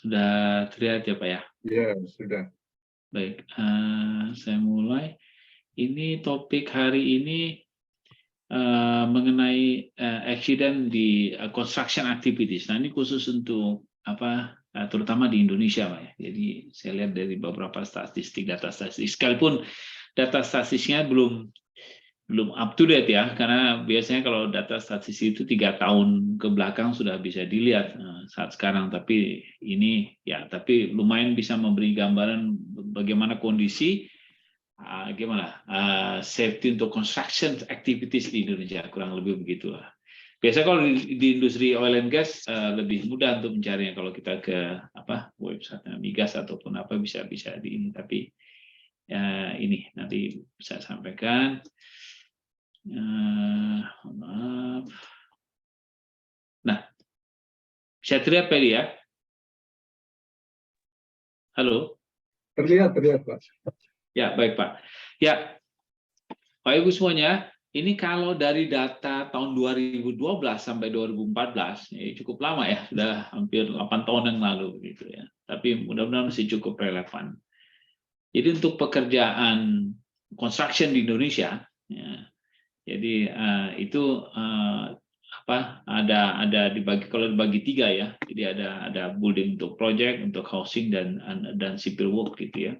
Sudah terlihat ya Pak ya? Ya, sudah. Baik, saya mulai. Ini topik hari ini mengenai accident di construction activities. Nah, ini khusus untuk terutama di Indonesia Pak ya. Jadi saya lihat dari beberapa statistik, data statistik. Sekalipun data statistiknya belum up to date ya, karena biasanya kalau data statistik itu 3 tahun ke belakang sudah bisa dilihat saat sekarang, tapi ini ya, tapi lumayan bisa memberi gambaran bagaimana kondisi safety untuk construction activities di Indonesia, kurang lebih begitulah. Biasanya kalau di industri oil and gas lebih mudah untuk mencarinya, kalau kita ke website migas ataupun bisa di ini, tapi ini nanti saya sampaikan. Maaf. Nah, bisa terlihat Pak ya? Halo? Terlihat Pak. Ya, baik Pak. Ya, Pak Ibu semuanya, ini kalau dari data tahun 2012 sampai 2014, ya cukup lama ya, sudah hampir 8 tahun yang lalu gitu ya. Tapi mudah-mudahan masih cukup relevan. Jadi untuk pekerjaan construction di Indonesia, ya, jadi itu ada dibagi, kalau dibagi 3 ya. Jadi ada building untuk project, untuk housing dan civil work gitu ya.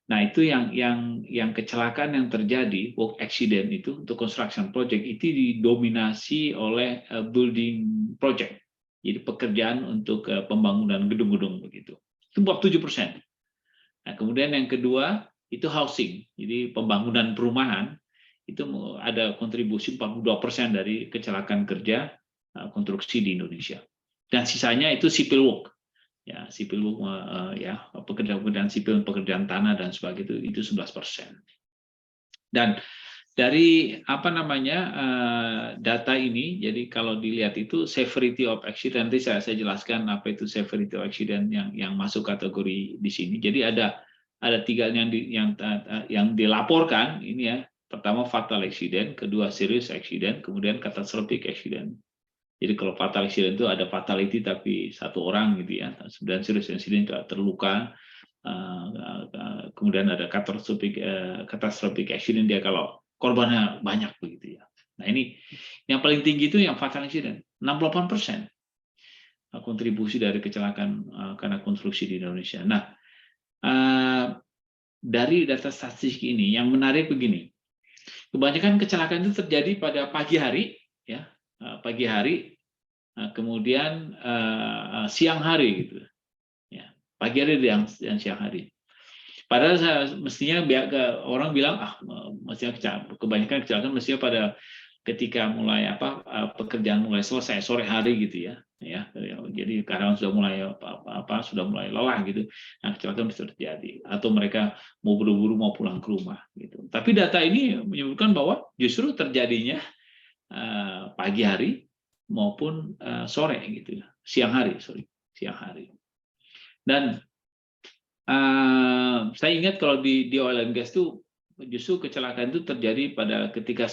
Nah, itu yang kecelakaan yang terjadi, work accident itu untuk construction project itu didominasi oleh building project. Jadi pekerjaan untuk pembangunan gedung-gedung begitu. Itu 47%. Nah, kemudian yang kedua itu housing. Jadi pembangunan perumahan itu ada kontribusi 42% dari kecelakaan kerja konstruksi di Indonesia. Dan sisanya itu civil work. Ya, civil work ya, pekerjaan sipil, pekerjaan tanah dan sebagainya itu 11%. Dan dari data ini, jadi kalau dilihat itu severity of accident, nanti saya jelaskan apa itu severity of accident yang masuk kategori di sini. Jadi ada 3 yang dilaporkan ini ya. Pertama fatal accident, kedua serious accident, kemudian catastrophic accident. Jadi kalau fatal accident itu ada fatality tapi 1 orang gitu ya. Kemudian serious accident itu terluka. Kemudian ada catastrophic accident, dia kalau korbannya banyak begitu ya. Nah, ini yang paling tinggi itu yang fatal accident, 68% kontribusi dari kecelakaan karena konstruksi di Indonesia. Nah, dari data statistik ini yang menarik begini. Kebanyakan kecelakaan itu terjadi pada pagi hari ya, pagi hari, kemudian siang hari gitu. Ya, pagi hari dan siang hari. Padahal mestinya orang bilang mestinya kebanyakan kecelakaan mestinya pada ketika mulai pekerjaan mulai selesai sore hari gitu ya. Jadi karena sudah mulai lelah gitu, nah kecelakaan bisa terjadi atau mereka mau buru-buru mau pulang ke rumah gitu. Tapi data ini menyebutkan bahwa justru terjadinya pagi hari maupun sore gitu ya, siang hari. Dan saya ingat kalau di oil and gas itu justru kecelakaan itu terjadi pada ketika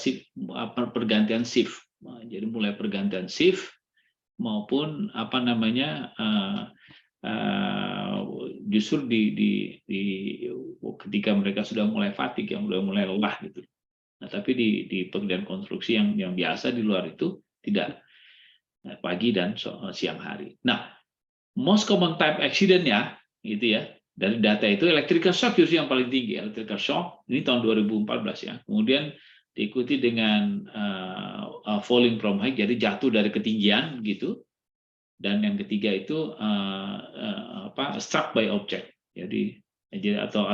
pergantian shift. Jadi mulai pergantian shift maupun justru ketika mereka sudah mulai fatigue, yang sudah mulai lelah gitu. Nah, tapi di pekerjaan konstruksi yang biasa di luar itu tidak, pagi dan siang hari. Nah, most common type accident-nya gitu ya. Dari data itu electrical shock justru yang paling tinggi. Electrical shock ini tahun 2014 ya. Kemudian diikuti dengan falling from height, jadi jatuh dari ketinggian gitu. Dan yang ketiga itu struck by object. Jadi atau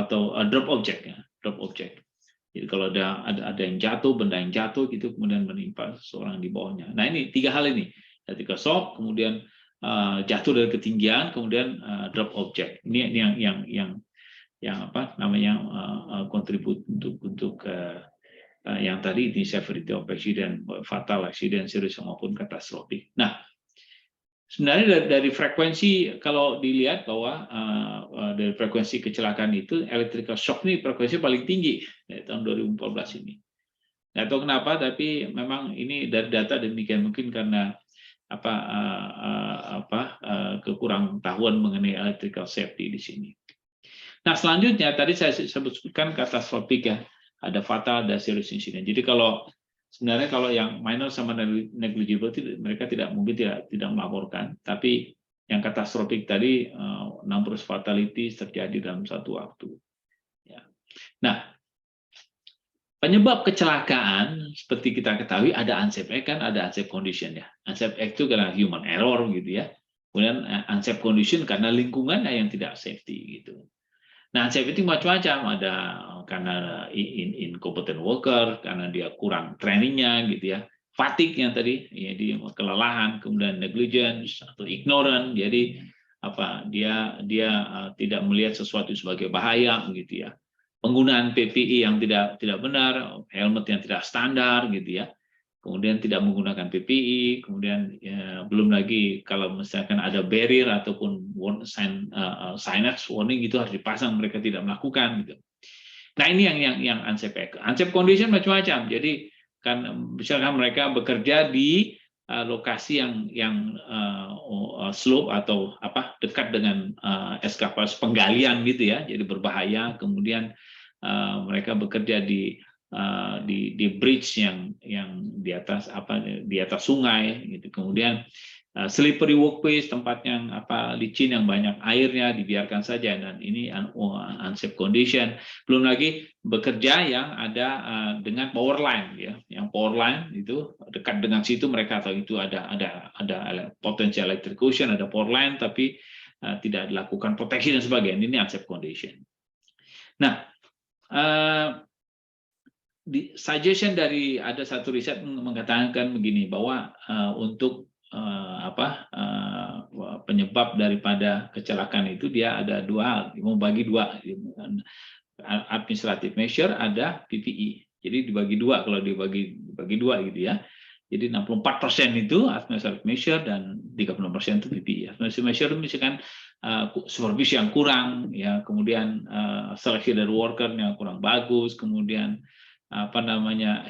drop object ya, drop object. Jadi kalau ada yang jatuh, benda yang jatuh gitu kemudian menimpa seseorang di bawahnya. Nah, ini 3 hal ini. Electrical shock, kemudian jatuh dari ketinggian, kemudian drop object. Ini yang kontribut untuk yang tadi ini severity of accident, fatal accident, serious maupun katastrofik. Nah, sebenarnya dari frekuensi kalau dilihat bahwa dari frekuensi kecelakaan itu electrical shock ini frekuensi paling tinggi dari tahun 2014 ini. Nggak tahu kenapa, tapi memang ini dari data demikian, mungkin karena kekurang tahuan mengenai electrical safety di sini. Nah, selanjutnya tadi saya sebutkan catastrophic ya, ada fatal, ada serious incident. Jadi sebenarnya kalau yang minor sama negligible mereka mungkin tidak melaporkan, tapi yang catastrophic tadi number of fatalities terjadi dalam satu waktu. Ya. Nah, penyebab kecelakaan seperti kita ketahui ada unsafe act kan, ada unsafe condition ya. Unsafe act itu karena human error gitu ya. Kemudian unsafe condition karena lingkungannya yang tidak safety gitu. Nah, unsafe itu macam-macam, ada karena incompetent worker, karena dia kurang trainingnya gitu ya. Fatigue yang tadi, ya, dia kelelahan, kemudian negligence atau ignorant, jadi dia tidak melihat sesuatu sebagai bahaya gitu ya. Penggunaan PPE yang tidak benar, helmet yang tidak standar gitu ya, kemudian tidak menggunakan PPE, kemudian ya, belum lagi kalau misalkan ada barrier ataupun signage warning itu harus dipasang, mereka tidak melakukan gitu. Nah, ini yang unsafe. Unsafe condition macam-macam. Jadi kan misalkan mereka bekerja di lokasi yang slope atau dekat dengan eskavasi penggalian gitu ya, jadi berbahaya. Kemudian mereka bekerja di bridge yang di atas sungai gitu. Kemudian slippery workplace, tempat yang licin yang banyak airnya dibiarkan saja, dan ini unsafe condition. Belum lagi bekerja yang ada dengan power line ya, yang power line itu dekat dengan situ mereka tahu itu ada potential electrocution, ada power line tapi tidak dilakukan protection dan sebagainya. Ini unsafe condition. Nah, suggestion dari ada satu riset mengatakan begini, bahwa untuk penyebab daripada kecelakaan itu dia ada dua hal, mau bagi dua, administrative measure, ada PPE. Jadi dibagi dua, kalau dibagi dua gitu ya. Jadi 64% itu administrative measure dan 36% itu PPE. Administrative measure itu misalkan supervisi yang kurang, ya, kemudian seleksi dari worker yang kurang bagus, kemudian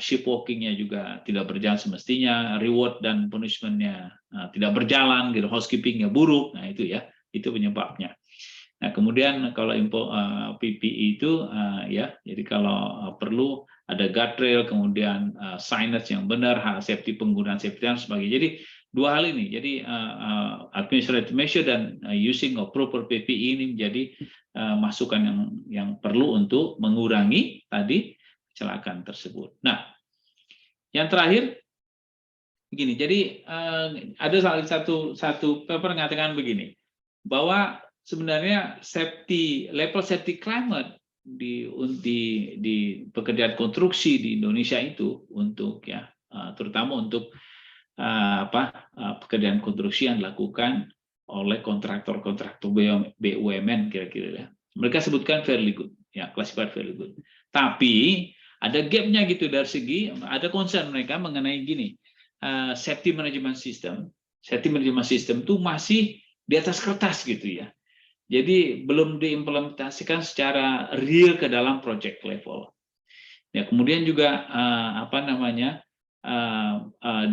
shift walking-nya juga tidak berjalan semestinya, reward dan punishment-nya tidak berjalan, gitu, housekeeping-nya buruk. Nah, itu ya, itu penyebabnya. Nah, kemudian kalau PPE itu ya, jadi kalau perlu ada guardrail, kemudian signage yang benar, safety, penggunaan safety dan sebagainya. Jadi dua hal ini, jadi administrative measure dan using of proper PPE ini menjadi masukan yang perlu untuk mengurangi tadi kecelakaan tersebut. Nah, yang terakhir begini. Jadi ada satu paper mengatakan begini, bahwa sebenarnya level safety climate di pekerjaan konstruksi di Indonesia itu untuk ya terutama untuk pekerjaan konstruksi yang dilakukan oleh kontraktor-kontraktor BUMN kira-kira ya. Mereka sebutkan fairly good, ya, classified fairly good. Tapi ada gap-nya gitu, dari segi ada concern mereka mengenai gini, safety management system. Safety management system itu masih di atas kertas gitu ya. Jadi belum diimplementasikan secara real ke dalam project level. Ya, kemudian juga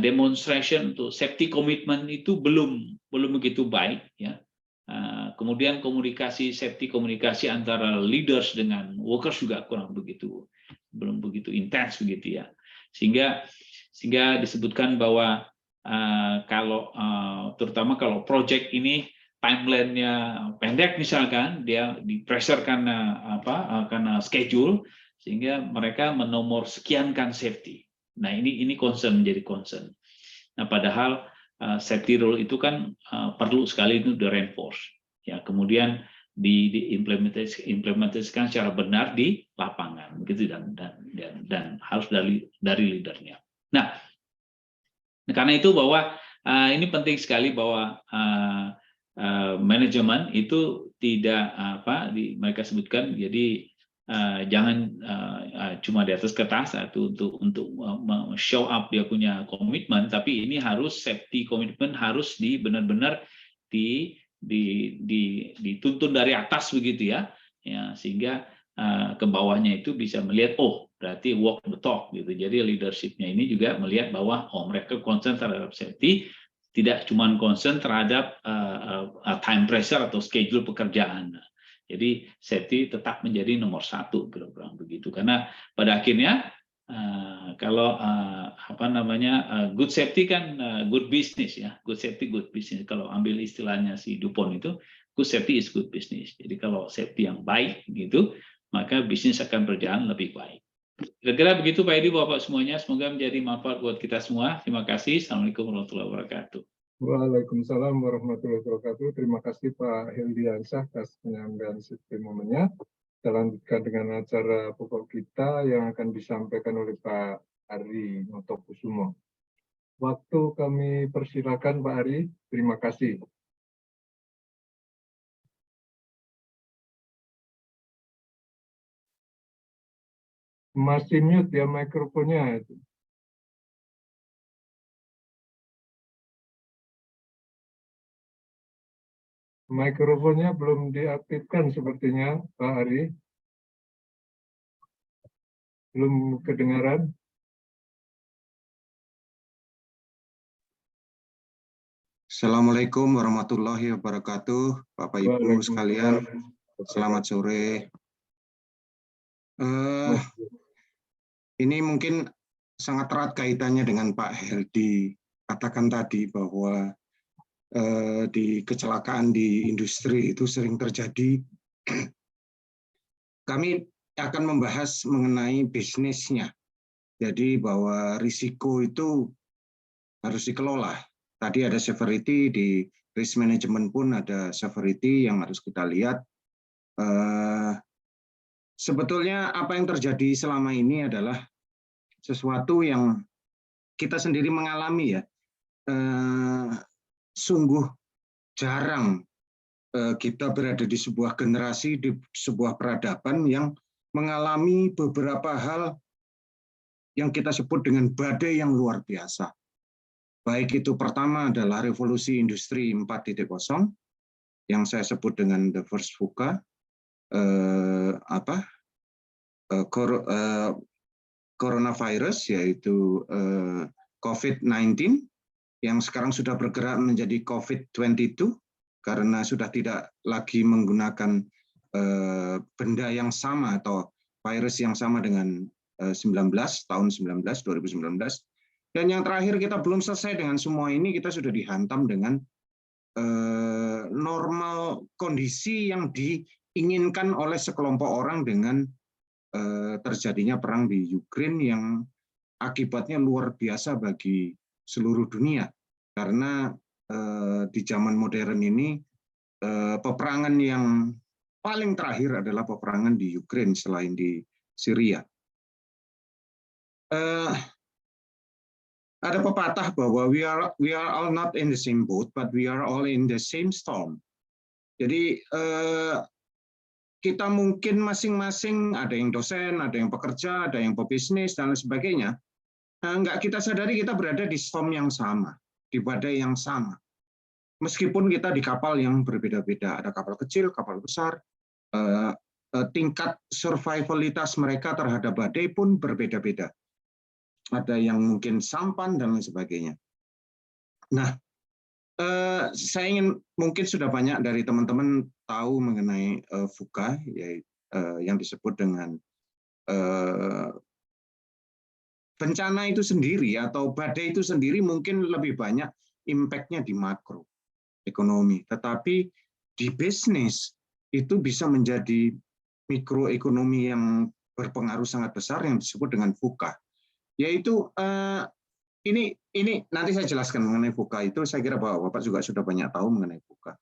demonstration untuk safety commitment itu belum begitu baik ya. Kemudian safety komunikasi antara leaders dengan workers juga belum begitu intens begitu ya. Sehingga disebutkan bahwa terutama kalau project ini timeline-nya pendek misalkan, dia di-pressure karena schedule, sehingga mereka menomor sekiankan safety. Nah, ini menjadi concern. Nah, padahal safety rule itu kan perlu sekali itu di-reinforce. Ya, kemudian diimplementasikan secara benar di lapangan, begitu, dan harus dari leadernya. Nah, karena itu bahwa ini penting sekali bahwa manajemen itu tidak mereka sebutkan, jadi jangan cuma di atas kertas untuk show up dia punya komitmen, tapi ini harus safety komitmen harus benar-benar dituntun dari atas begitu ya, sehingga ke bawahnya itu bisa melihat, oh berarti walk the talk gitu. Jadi leadership-nya ini juga melihat bahwa mereka concern terhadap safety, tidak cuma concern terhadap time pressure atau schedule pekerjaan. Jadi safety tetap menjadi nomor satu, kira-kira begitu. Karena pada akhirnya kalau good safety kan good business ya, good safety good business. Kalau ambil istilahnya si Dupont itu, good safety is good business. Jadi kalau safety yang baik gitu, maka bisnis akan berjalan lebih baik. Kira-kira begitu Pak Edi, Bapak semuanya. Semoga menjadi manfaat buat kita semua. Terima kasih. Assalamualaikum warahmatullahi wabarakatuh. Waalaikumsalam warahmatullahi wabarakatuh. Terima kasih Pak Hildiansyah atas penyampaian momennya. Kita lanjutkan dengan acara pokok kita yang akan disampaikan oleh Pak Ari Notokusumo. Waktu kami persilakan Pak Ari. Terima kasih. Masih mute ya mikrofonnya. Mikrofonnya belum diaktifkan sepertinya, Pak Ari. Belum kedengaran. Assalamualaikum warahmatullahi wabarakatuh, Bapak Ibu sekalian. Selamat sore. Ini mungkin sangat erat kaitannya dengan Pak Herdi katakan tadi bahwa di kecelakaan di industri itu sering terjadi. Kami akan membahas mengenai bisnisnya. Jadi bahwa risiko itu harus dikelola. Tadi ada severity, di risk management pun ada severity yang harus kita lihat. Sebetulnya apa yang terjadi selama ini adalah sesuatu yang kita sendiri mengalami ya. Sungguh jarang kita berada di sebuah generasi, di sebuah peradaban yang mengalami beberapa hal yang kita sebut dengan badai yang luar biasa. Baik itu pertama adalah revolusi industri 4.0 yang saya sebut dengan the first VUCA, coronavirus yaitu COVID-19 yang sekarang sudah bergerak menjadi COVID-22 karena sudah tidak lagi menggunakan benda yang sama atau virus yang sama dengan 2019. Dan yang terakhir kita belum selesai dengan semua ini, kita sudah dihantam dengan normal kondisi yang diinginkan oleh sekelompok orang dengan terjadinya perang di Ukraina yang akibatnya luar biasa bagi seluruh dunia, karena di zaman modern ini peperangan yang paling terakhir adalah peperangan di Ukraina selain di Syria. Ada pepatah bahwa we are all not in the same boat, but we are all in the same storm. Jadi kita mungkin masing-masing, ada yang dosen, ada yang pekerja, ada yang pebisnis dan lain sebagainya. Enggak kita sadari kita berada di storm yang sama, di badai yang sama. Meskipun kita di kapal yang berbeda-beda, ada kapal kecil, kapal besar, tingkat survivalitas mereka terhadap badai pun berbeda-beda. Ada yang mungkin sampan dan lain sebagainya. Nah, saya ingin, mungkin sudah banyak dari teman-teman tahu mengenai VUCA, yang disebut dengan bencana itu sendiri atau badai itu sendiri mungkin lebih banyak impact-nya di makro ekonomi, tetapi di bisnis itu bisa menjadi mikroekonomi yang berpengaruh sangat besar yang disebut dengan VUCA. Yaitu ini nanti saya jelaskan mengenai VUCA itu. Saya kira Bapak juga sudah banyak tahu mengenai VUCA.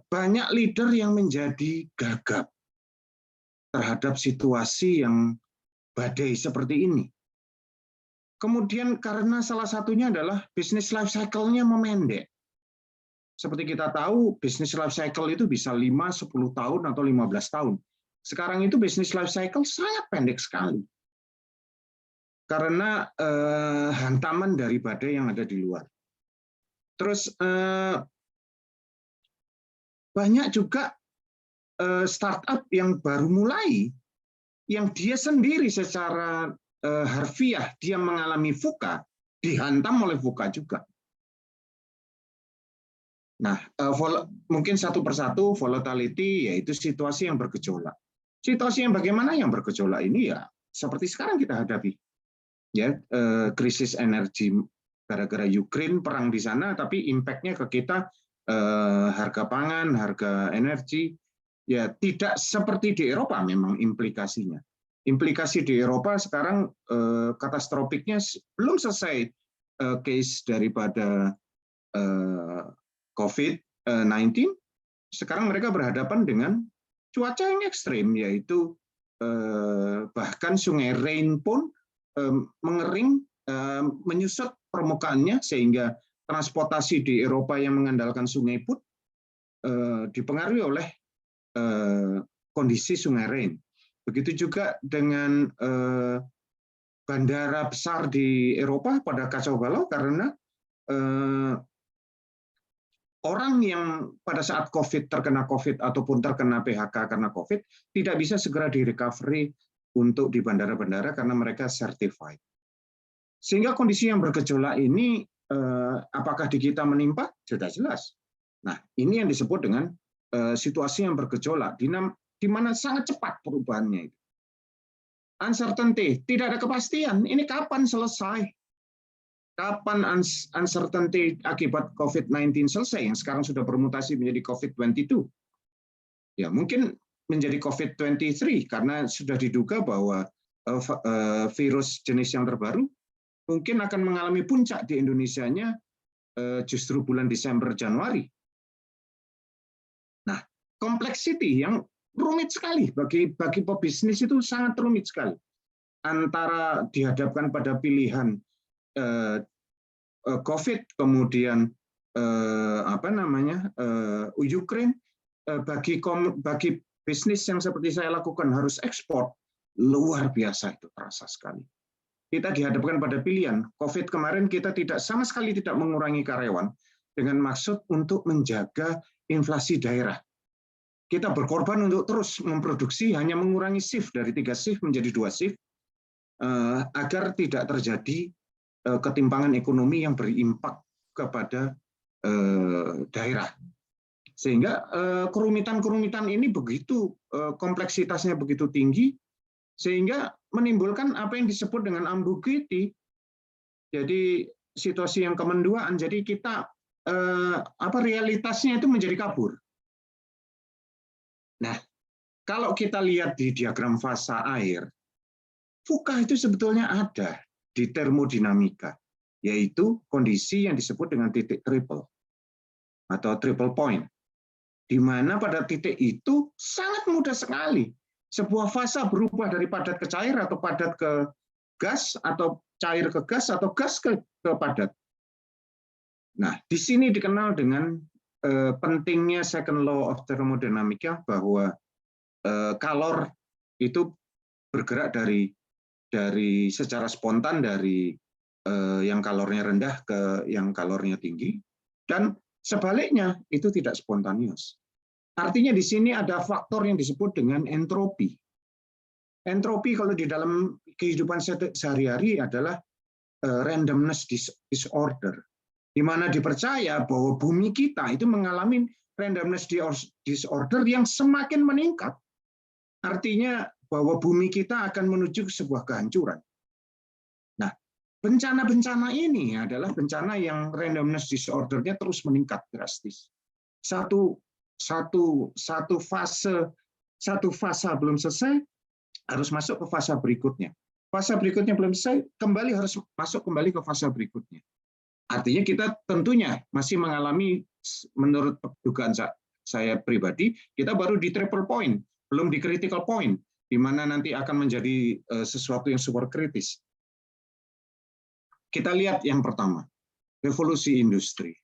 Banyak leader yang menjadi gagap terhadap situasi yang badai seperti ini. Kemudian karena salah satunya adalah bisnis life cycle-nya memendek. Seperti kita tahu, bisnis life cycle itu bisa 5, 10 tahun atau 15 tahun. Sekarang itu bisnis life cycle sangat pendek sekali. Karena hantaman dari badai yang ada di luar. Terus banyak juga startup yang baru mulai, yang dia sendiri secara harfiah dia mengalami VUCA, dihantam oleh VUCA juga. Nah, mungkin satu persatu volatility yaitu situasi yang bergejolak. Situasi yang bagaimana yang bergejolak ini ya seperti sekarang kita hadapi, ya krisis energi gara-gara Ukraine, perang di sana, tapi impact-nya ke kita harga pangan, harga energi, ya tidak seperti di Eropa memang implikasinya. Implikasi di Eropa sekarang katastrofiknya belum selesai case daripada COVID-19, sekarang mereka berhadapan dengan cuaca yang ekstrim, yaitu bahkan sungai Rhine pun mengering, menyusut permukaannya, sehingga transportasi di Eropa yang mengandalkan sungai pun dipengaruhi oleh kondisi sungai Rhine. Begitu juga dengan bandara besar di Eropa pada kacau balau karena orang yang pada saat terkena COVID ataupun terkena PHK karena COVID tidak bisa segera di-recovery untuk di bandara-bandara karena mereka certified. Sehingga kondisi yang bergejolak ini apakah di kita menimpa? Sudah jelas. Nah, ini yang disebut dengan situasi yang bergejolak, di mana sangat cepat perubahannya itu. Uncertainty, tidak ada kepastian. Ini kapan selesai? Kapan uncertainty akibat COVID-19 selesai, yang sekarang sudah bermutasi menjadi COVID-22? Ya, mungkin menjadi COVID-23 karena sudah diduga bahwa virus jenis yang terbaru mungkin akan mengalami puncak di Indonesianya justru bulan Desember Januari. Nah, complexity yang rumit sekali bagi pebisnis itu sangat rumit sekali. Antara dihadapkan pada pilihan COVID, kemudian Ukraine, bagi bisnis yang seperti saya lakukan harus ekspor, luar biasa itu terasa sekali. Kita dihadapkan pada pilihan. COVID kemarin kita sama sekali tidak mengurangi karyawan dengan maksud untuk menjaga inflasi daerah. Kita berkorban untuk terus memproduksi, hanya mengurangi shift dari 3 shift menjadi 2 shift, agar tidak terjadi ketimpangan ekonomi yang berimpak kepada daerah. Sehingga kerumitan-kerumitan ini begitu, kompleksitasnya begitu tinggi, sehingga menimbulkan apa yang disebut dengan ambiguity. Jadi situasi yang kemenduaan. Jadi kita realitasnya itu menjadi kabur. Nah, kalau kita lihat di diagram fasa air, VUCA itu sebetulnya ada di termodinamika, yaitu kondisi yang disebut dengan titik triple atau triple point, di mana pada titik itu sangat mudah sekali sebuah fasa berubah dari padat ke cair atau padat ke gas atau cair ke gas atau gas ke padat. Nah, di sini dikenal dengan pentingnya second law of thermodynamics, bahwa kalor itu bergerak dari secara spontan dari yang kalornya rendah ke yang kalornya tinggi, dan sebaliknya itu tidak spontanius. Artinya di sini ada faktor yang disebut dengan entropi. Entropi kalau di dalam kehidupan sehari-hari adalah randomness disorder, di mana dipercaya bahwa bumi kita itu mengalami randomness disorder yang semakin meningkat. Artinya bahwa bumi kita akan menuju ke sebuah kehancuran. Nah, bencana-bencana ini adalah bencana yang randomness disorder-nya terus meningkat drastis. Satu fase belum selesai, harus masuk ke fase berikutnya. Fase berikutnya belum selesai, harus masuk kembali ke fase berikutnya. Artinya kita tentunya masih mengalami, menurut dugaan saya pribadi, kita baru di triple point, belum di critical point, di mana nanti akan menjadi sesuatu yang super kritis. Kita lihat yang pertama, revolusi industri.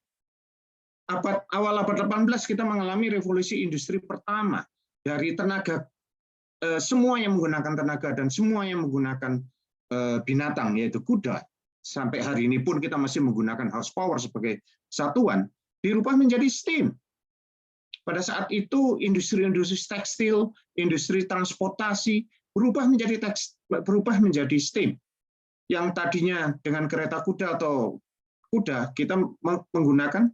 Awal abad 18 kita mengalami revolusi industri pertama, dari tenaga, semua yang menggunakan tenaga dan semua yang menggunakan binatang, yaitu kuda, sampai hari ini pun kita masih menggunakan horsepower sebagai satuan, dirubah menjadi steam. Pada saat itu industri-industri tekstil, industri transportasi berubah menjadi steam. Yang tadinya dengan kereta kuda atau kuda, kita menggunakan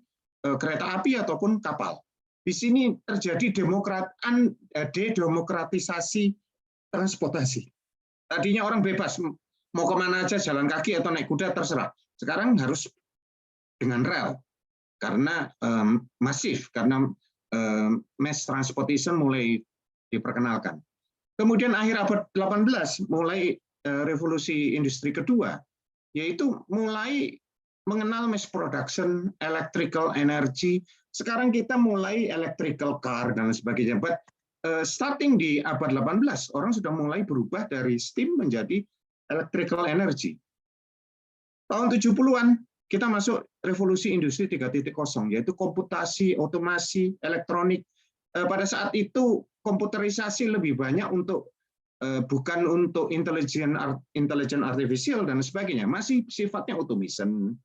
kereta api ataupun kapal. Di sini terjadi dedemokratisasi transportasi. Tadinya orang bebas, mau kemana aja, jalan kaki atau naik kuda, terserah. Sekarang harus dengan rel, karena masif, karena mass transportation mulai diperkenalkan. Kemudian akhir abad 18 mulai revolusi industri kedua, yaitu mulai mengenal mass production, electrical energy. Sekarang kita mulai electrical car dan sebagainya. But starting di abad 18, orang sudah mulai berubah dari steam menjadi electrical energy. Tahun 70-an kita masuk revolusi industri 3.0, yaitu komputasi, otomasi, elektronik. Pada saat itu komputerisasi lebih banyak untuk bukan untuk intelligent artificial dan sebagainya, masih sifatnya automation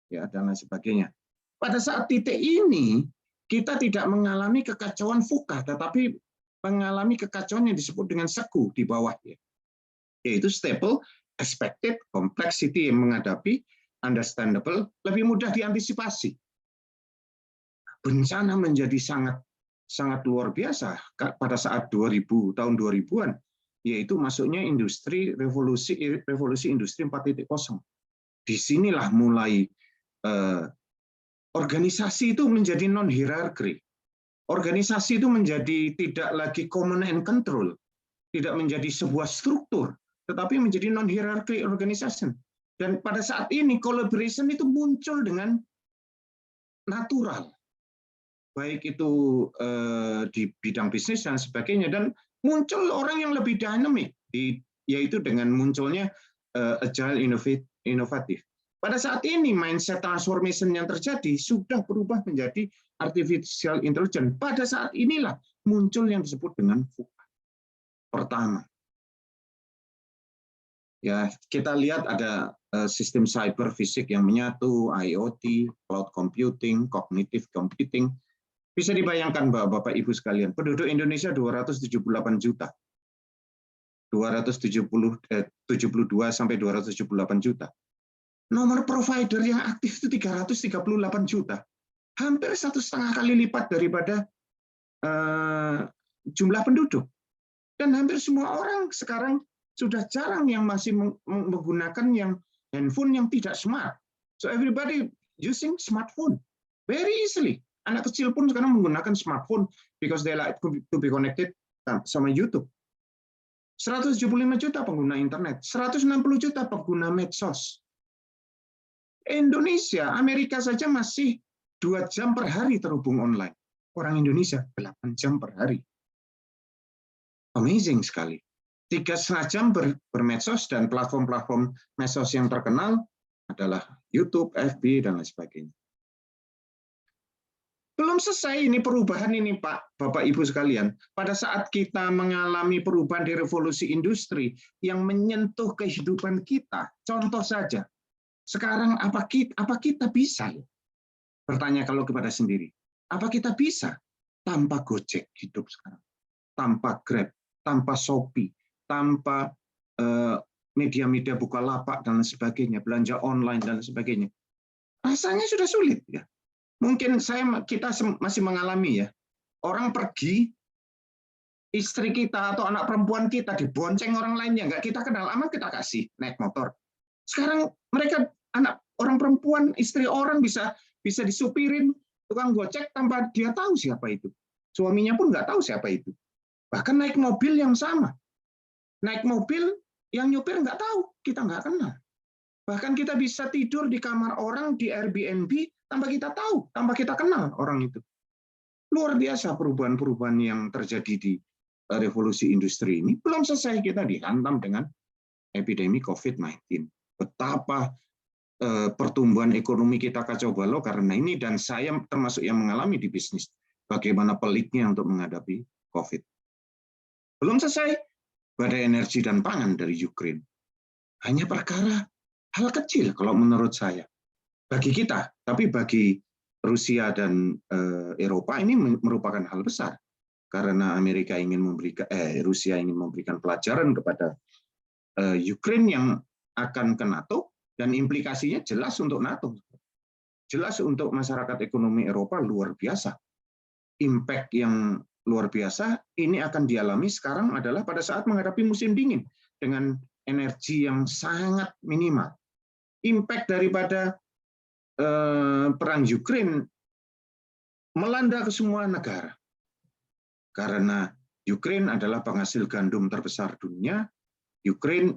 ya dan lain sebagainya. Pada saat titik ini kita tidak mengalami kekacauan VUCA, tetapi mengalami kekacauan yang disebut dengan SEKU di bawahnya, yaitu stable, expected, complexity yang menghadapi, understandable, lebih mudah diantisipasi. Bencana menjadi sangat luar biasa pada saat tahun 2000-an, yaitu masuknya revolusi industri 4.0. Disinilah mulai organisasi itu menjadi non-hierarki. Organisasi itu menjadi tidak lagi command and control, tidak menjadi sebuah struktur, tetapi menjadi non-hierarki organization. Dan pada saat ini collaboration itu muncul dengan natural, baik itu di bidang bisnis dan sebagainya, dan muncul orang yang lebih dinamik, yaitu dengan munculnya agile inovatif. Pada saat ini mindset transformation yang terjadi sudah berubah menjadi artificial intelligence. Pada saat inilah muncul yang disebut dengan VUCA. Pertama, ya kita lihat ada sistem cyber fisik yang menyatu, IoT, cloud computing, cognitive computing. Bisa dibayangkan Bapak Ibu sekalian, penduduk Indonesia 278 juta. 72 sampai 278 juta. Nomor provider yang aktif itu 338 juta. Hampir 1,5 kali lipat daripada jumlah penduduk. Dan hampir semua orang sekarang sudah jarang yang masih menggunakan yang handphone yang tidak smart. So everybody using smartphone very easily. Anak kecil pun sekarang menggunakan smartphone because they like to be connected sama YouTube. 175 juta pengguna internet, 160 juta pengguna medsos. Indonesia, Amerika saja masih 2 jam per hari terhubung online. Orang Indonesia 8 jam per hari. Amazing sekali. 3,5 jam bermedsos, dan platform-platform medsos yang terkenal adalah YouTube, FB, dan lain sebagainya. Belum selesai ini perubahan ini Bapak Ibu sekalian. Pada saat kita mengalami perubahan di revolusi industri yang menyentuh kehidupan kita, contoh saja, sekarang apa kita bisa? Bertanya kalau kepada sendiri, apa kita bisa tanpa Gojek hidup sekarang? Tanpa Grab, tanpa Shopee, tanpa media-media Bukalapak dan sebagainya, belanja online dan sebagainya. Rasanya sudah sulit ya. Mungkin kita masih mengalami ya. Orang pergi, istri kita atau anak perempuan kita dibonceng orang lainnya, nggak kita kenal, amat kita kasih naik motor. Sekarang mereka orang perempuan, istri orang bisa disupirin tukang gojek tanpa dia tahu siapa itu. Suaminya pun nggak tahu siapa itu. Bahkan naik mobil yang sama. Naik mobil yang nyupir nggak tahu, kita nggak kenal. Bahkan kita bisa tidur di kamar orang di Airbnb tanpa kita tahu, tanpa kita kenal orang itu. Luar biasa perubahan-perubahan yang terjadi di revolusi industri ini. Belum selesai kita dihantam dengan epidemi COVID-19. Betapa pertumbuhan ekonomi kita kacau balau karena ini, dan saya termasuk yang mengalami di bisnis. Bagaimana peliknya untuk menghadapi COVID. Belum selesai, badai energi dan pangan dari Ukraine. Hanya perkara hal kecil kalau menurut saya. Bagi kita, tapi bagi Rusia dan Eropa ini merupakan hal besar. Karena Rusia ingin memberikan pelajaran kepada Ukraine yang akan ke NATO, dan implikasinya jelas untuk NATO. Jelas untuk masyarakat ekonomi Eropa luar biasa. Impact yang luar biasa ini akan dialami sekarang adalah pada saat menghadapi musim dingin dengan energi yang sangat minimal. Impact daripada perang Ukraina melanda ke semua negara. Karena Ukraina adalah penghasil gandum terbesar dunia,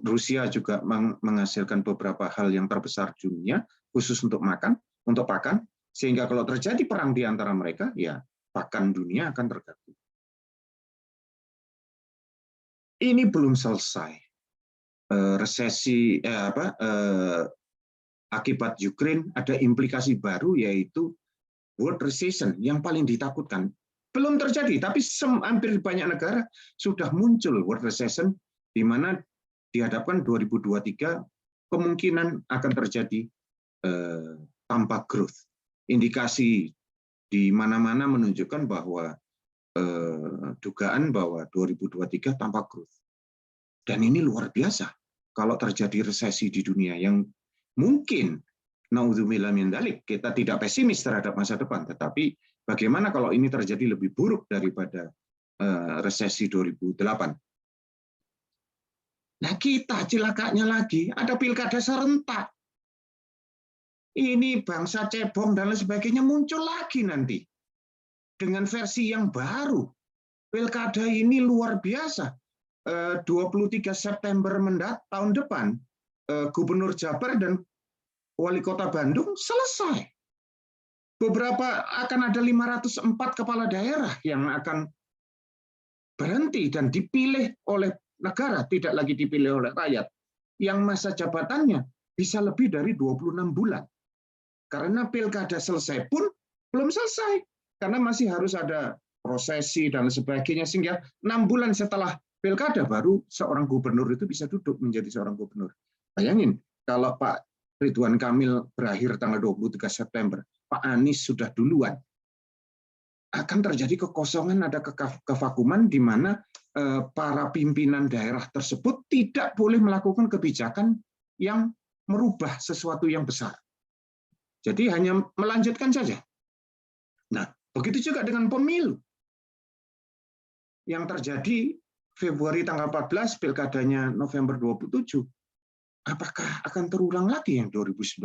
Rusia juga menghasilkan beberapa hal yang terbesar dunia, khusus untuk pakan, sehingga kalau terjadi perang di antara mereka, ya pakan dunia akan terganggu. Ini belum selesai. Resesi akibat Ukraina ada implikasi baru, yaitu world recession yang paling ditakutkan. Belum terjadi, tapi hampir banyak negara sudah muncul world recession, di mana dihadapkan 2023 kemungkinan akan terjadi tanpa growth. Indikasi di mana-mana menunjukkan bahwa dugaan bahwa 2023 tanpa growth. Dan ini luar biasa kalau terjadi resesi di dunia yang mungkin, naudzubillah min dzalik, kita tidak pesimis terhadap masa depan, tetapi bagaimana kalau ini terjadi lebih buruk daripada resesi 2008? Nah, kita celakanya lagi, ada pilkada serentak. Ini bangsa cebong dan lain sebagainya muncul lagi nanti. Dengan versi yang baru. Pilkada ini luar biasa. 23 September tahun depan, Gubernur Jabar dan Wali Kota Bandung selesai. Beberapa akan ada 504 kepala daerah yang akan berhenti dan dipilih oleh negara, tidak lagi dipilih oleh rakyat, yang masa jabatannya bisa lebih dari 26 bulan. Karena pilkada selesai pun belum selesai, karena masih harus ada prosesi dan sebagainya, sehingga 6 bulan setelah pilkada baru seorang gubernur itu bisa duduk menjadi seorang gubernur. Bayangin, kalau Pak Ridwan Kamil berakhir tanggal 23 September, Pak Anies sudah duluan, akan terjadi kekosongan, ada kevakuman di mana para pimpinan daerah tersebut tidak boleh melakukan kebijakan yang merubah sesuatu yang besar. Jadi hanya melanjutkan saja. Nah, begitu juga dengan pemilu. Yang terjadi Februari tanggal 14, pilkadanya November 27. Apakah akan terulang lagi yang 2019?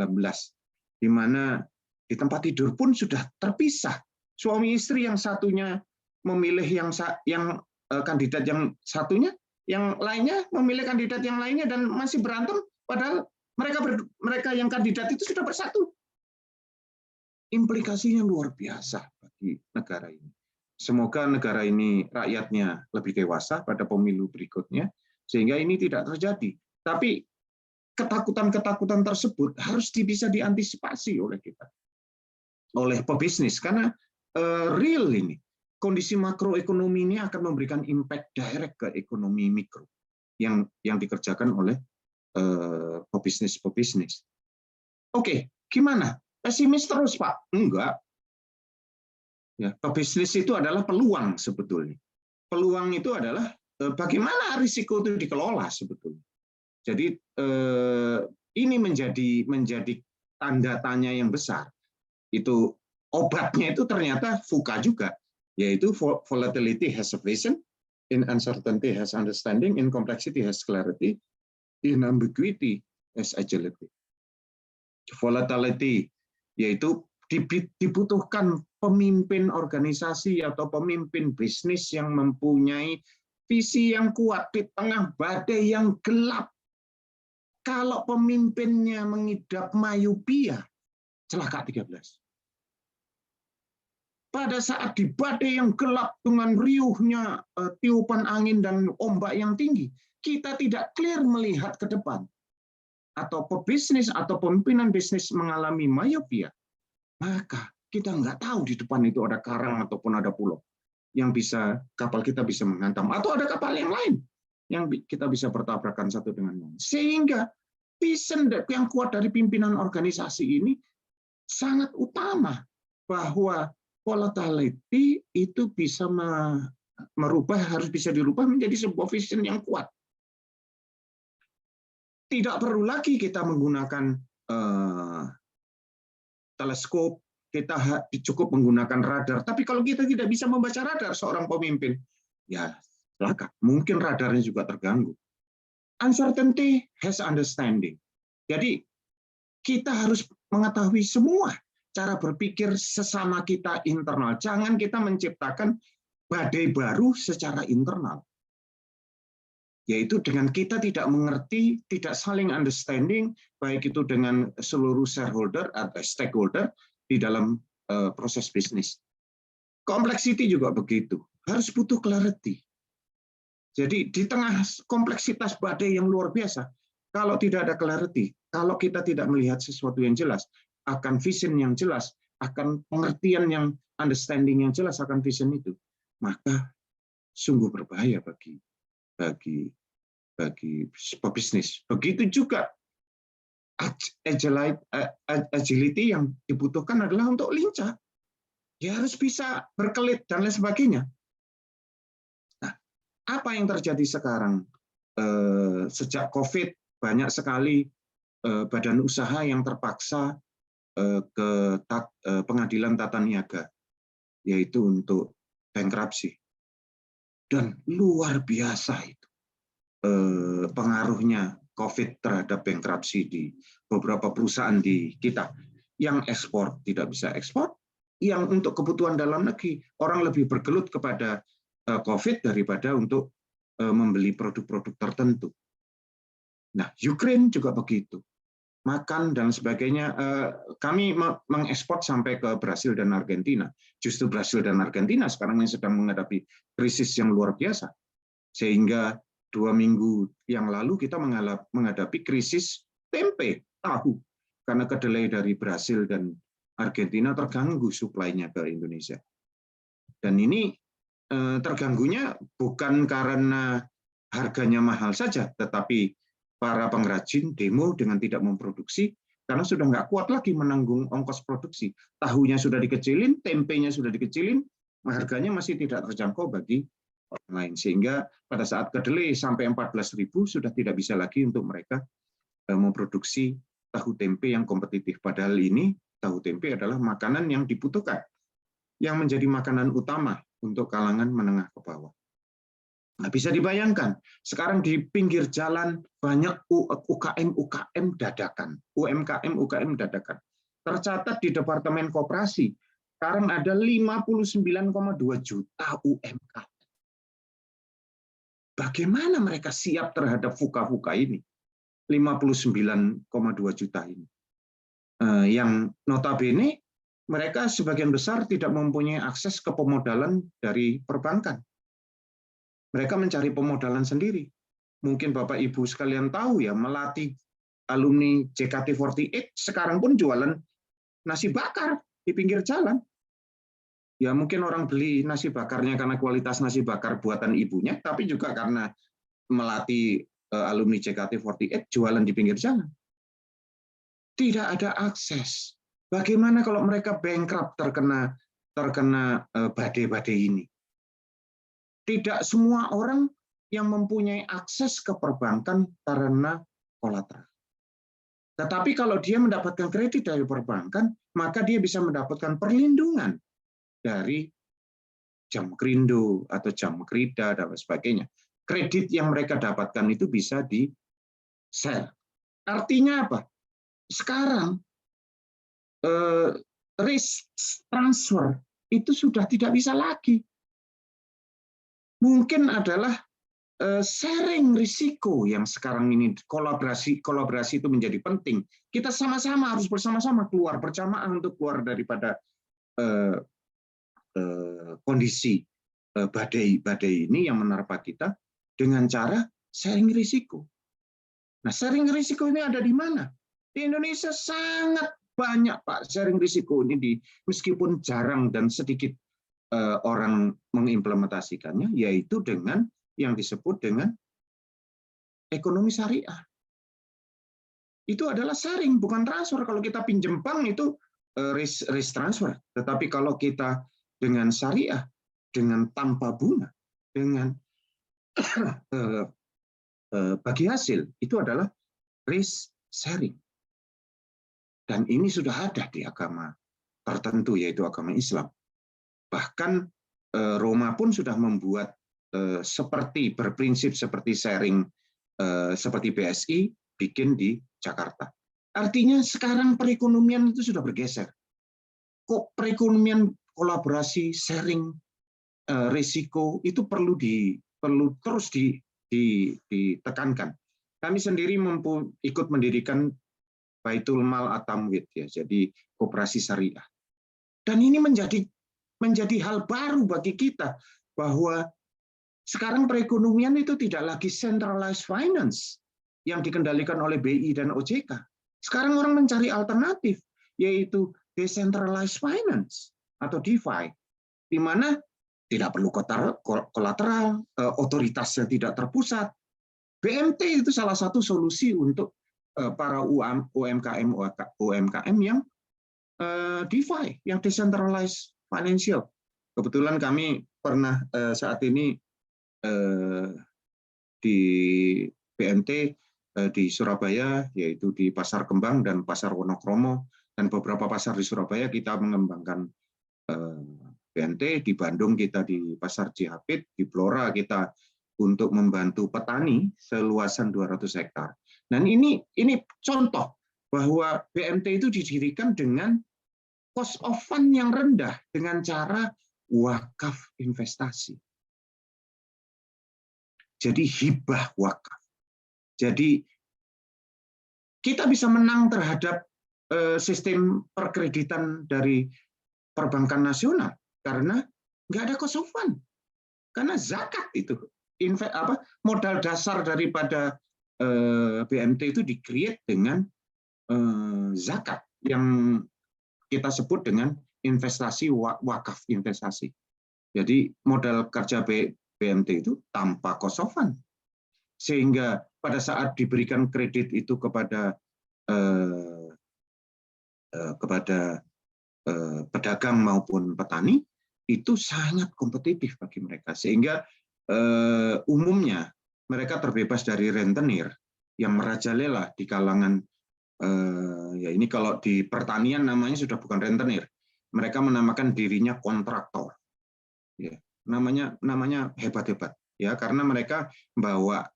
Di mana di tempat tidur pun sudah terpisah. Suami istri yang satunya memilih yang kandidat yang satunya, yang lainnya memilih kandidat yang lainnya dan masih berantem, padahal mereka yang kandidat itu sudah bersatu. Implikasinya luar biasa bagi negara ini. Semoga negara ini rakyatnya lebih dewasa pada pemilu berikutnya, sehingga ini tidak terjadi. Tapi ketakutan-ketakutan tersebut harus bisa diantisipasi oleh kita, oleh pebisnis, karena real ini. Kondisi makroekonomi ini akan memberikan impact direct ke ekonomi mikro yang dikerjakan oleh pebisnis. Oke, gimana? Pesimis terus, Pak? Enggak. Ya, pebisnis itu adalah peluang sebetulnya. Peluang itu adalah bagaimana risiko itu dikelola sebetulnya. Jadi ini menjadi tanda tanya yang besar. Itu obatnya itu ternyata VUCA juga, yaitu volatility has a vision, in uncertainty has understanding, in complexity has clarity, in ambiguity has agility. Volatility yaitu dibutuhkan pemimpin organisasi atau pemimpin bisnis yang mempunyai visi yang kuat di tengah badai yang gelap. Kalau pemimpinnya mengidap myopia, celaka 13. Pada saat di badai yang gelap dengan riuhnya tiupan angin dan ombak yang tinggi, kita tidak clear melihat ke depan. Atau pebisnis atau pemimpinan bisnis mengalami myopia, maka kita nggak tahu di depan itu ada karang ataupun ada pulau yang bisa kapal kita bisa menghantam, atau ada kapal yang lain yang kita bisa bertabrakan satu dengan lain. Sehingga vision yang kuat dari pimpinan organisasi ini sangat utama, bahwa volatility itu bisa harus bisa dirubah menjadi sebuah vision yang kuat. Tidak perlu lagi kita menggunakan teleskop, kita cukup menggunakan radar. Tapi kalau kita tidak bisa membaca radar seorang pemimpin, ya celaka. Mungkin radarnya juga terganggu. Uncertainty has understanding. Jadi kita harus mengetahui semua cara berpikir sesama kita internal. Jangan kita menciptakan badai baru secara internal. Yaitu dengan kita tidak mengerti, tidak saling understanding, baik itu dengan seluruh shareholder atau stakeholder di dalam proses bisnis. Complexity juga begitu, harus butuh clarity. Jadi di tengah kompleksitas badai yang luar biasa, kalau tidak ada clarity, kalau kita tidak melihat sesuatu yang jelas, akan vision yang jelas, akan pengertian yang understanding yang jelas akan vision itu, maka sungguh berbahaya bagi pebisnis. Begitu juga agility yang dibutuhkan adalah untuk lincah. Dia harus bisa berkelit dan lain sebagainya. Nah, apa yang terjadi sekarang? Sejak COVID, banyak sekali badan usaha yang terpaksa ke pengadilan tata niaga, yaitu untuk bankruptcy. Dan luar biasa itu pengaruhnya COVID terhadap bankruptcy di beberapa perusahaan di kita. Yang ekspor tidak bisa ekspor, yang untuk kebutuhan dalam negeri orang lebih bergelut kepada COVID daripada untuk membeli produk-produk tertentu. Nah, Ukraine juga begitu. Makan dan sebagainya, kami mengekspor sampai ke Brasil dan Argentina. Justru Brasil dan Argentina sekarang ini sedang menghadapi krisis yang luar biasa. Sehingga 2 minggu yang lalu kita menghadapi krisis tempe, tahu. Karena kedelai dari Brasil dan Argentina terganggu suplainya ke Indonesia. Dan ini terganggunya bukan karena harganya mahal saja, tetapi para pengrajin demo dengan tidak memproduksi karena sudah nggak kuat lagi menanggung ongkos produksi. Tahunya sudah dikecilin, tempenya sudah dikecilin, harganya masih tidak terjangkau bagi orang lain. Sehingga pada saat kedelai sampai 14.000 sudah tidak bisa lagi untuk mereka memproduksi tahu tempe yang kompetitif. Padahal ini tahu tempe adalah makanan yang dibutuhkan, yang menjadi makanan utama untuk kalangan menengah ke bawah. Nah, bisa dibayangkan, sekarang di pinggir jalan banyak UKM dadakan, UMKM dadakan. Tercatat di Departemen Koperasi, sekarang ada 59,2 juta UMKM. Bagaimana mereka siap terhadap VUCA-VUCA ini? 59,2 juta ini. Yang notabene mereka sebagian besar tidak mempunyai akses ke pemodalan dari perbankan. Mereka mencari pemodalan sendiri. Mungkin Bapak Ibu sekalian tahu ya, Melati alumni JKT48 sekarang pun jualan nasi bakar di pinggir jalan. Ya mungkin orang beli nasi bakarnya karena kualitas nasi bakar buatan ibunya, tapi juga karena Melati alumni JKT48 jualan di pinggir jalan. Tidak ada akses. Bagaimana kalau mereka bankrupt terkena badai-badai ini? Tidak semua orang yang mempunyai akses ke perbankan karena kolateral. Tetapi kalau dia mendapatkan kredit dari perbankan, maka dia bisa mendapatkan perlindungan dari jam kerindo atau jam kerida dan sebagainya. Kredit yang mereka dapatkan itu bisa di-share. Artinya apa? Sekarang risk transfer itu sudah tidak bisa lagi. Mungkin adalah sharing risiko yang sekarang ini kolaborasi itu menjadi penting. Kita sama-sama harus bersama-sama keluar berjamaah untuk keluar daripada kondisi badai ini yang menerpa kita dengan cara sharing risiko. Nah, sharing risiko ini ada di mana? Di Indonesia sangat banyak Pak sharing risiko ini meskipun jarang dan sedikit orang mengimplementasikannya, yaitu dengan yang disebut dengan ekonomi syariah. Itu adalah sharing, bukan transfer. Kalau kita pinjam bank itu risk transfer. Tetapi kalau kita dengan syariah, dengan tanpa bunga, dengan bagi hasil, itu adalah risk sharing. Dan ini sudah ada di agama tertentu, yaitu agama Islam. Bahkan Roma pun sudah membuat seperti berprinsip seperti sharing, seperti BSI, bikin di Jakarta. Artinya sekarang perekonomian itu sudah bergeser. Kok perekonomian kolaborasi, sharing, risiko itu perlu terus ditekankan. Kami sendiri ikut mendirikan Baitul Mal At-Tamwid, ya, jadi koperasi syariah. Dan ini menjadi hal baru bagi kita bahwa sekarang perekonomian itu tidak lagi centralized finance yang dikendalikan oleh BI dan OJK. Sekarang orang mencari alternatif, yaitu decentralized finance atau DeFi, di mana tidak perlu kolateral, otoritasnya tidak terpusat. BMT itu salah satu solusi untuk para UMKM yang DeFi, yang decentralized financial. Kebetulan kami pernah saat ini di BMT di Surabaya, yaitu di Pasar Kembang dan Pasar Wonokromo, dan beberapa pasar di Surabaya kita mengembangkan BMT. Di Bandung kita di Pasar Cihapit, di Blora kita untuk membantu petani seluasan 200 hektar. Dan ini contoh bahwa BMT itu didirikan dengan cost of fund yang rendah dengan cara wakaf investasi. Jadi hibah wakaf. Jadi kita bisa menang terhadap sistem perkreditan dari perbankan nasional karena nggak ada cost of fund. Karena zakat itu modal dasar daripada BMT itu di-create dengan zakat yang kita sebut dengan investasi wakaf investasi. Jadi modal kerja BMT itu tanpa cost of fund. Sehingga pada saat diberikan kredit itu kepada pedagang maupun petani, itu sangat kompetitif bagi mereka. Sehingga umumnya mereka terbebas dari rentenir yang merajalela di kalangan, ya ini kalau di pertanian namanya sudah bukan rentenir, mereka menamakan dirinya kontraktor, ya, namanya hebat-hebat, ya, karena mereka bawa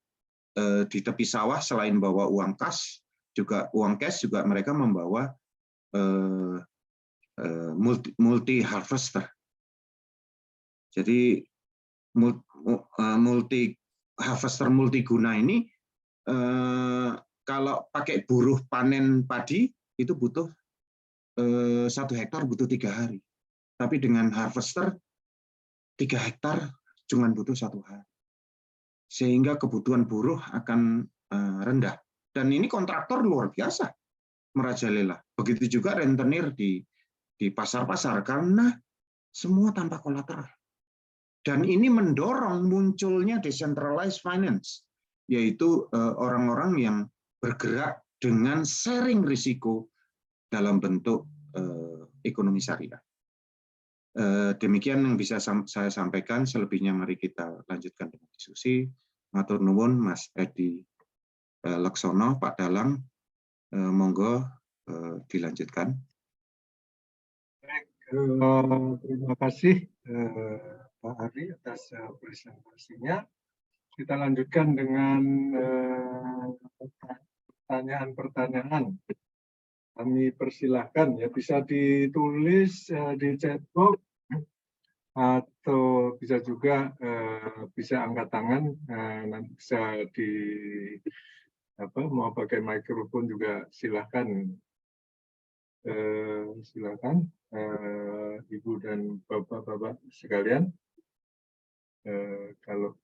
di tepi sawah selain bawa uang cash juga mereka membawa multi harvester. Jadi multi harvester multiguna ini kalau pakai buruh panen padi itu butuh 1 hektar butuh 3 hari. Tapi dengan harvester 3 hektar cuma butuh 1 hari. Sehingga kebutuhan buruh akan rendah. Dan ini kontraktor luar biasa merajalela. Begitu juga rentenir di pasar-pasar karena semua tanpa kolateral. Dan ini mendorong munculnya decentralized finance, yaitu orang-orang yang bergerak dengan sharing risiko dalam bentuk ekonomi syariah. Demikian yang bisa saya sampaikan, selebihnya mari kita lanjutkan dengan diskusi. Matur nuwun Mas Edi Laksono, Pak Dalang, monggo dilanjutkan. Baik, terima kasih Pak Ari atas presentasinya. Kita lanjutkan dengan pertanyaan-pertanyaan. Kami persilahkan, ya, bisa ditulis di chat box atau bisa juga bisa angkat tangan, nanti bisa mau pakai mikrofon juga silahkan. Silakan Ibu dan Bapak-bapak sekalian, kalau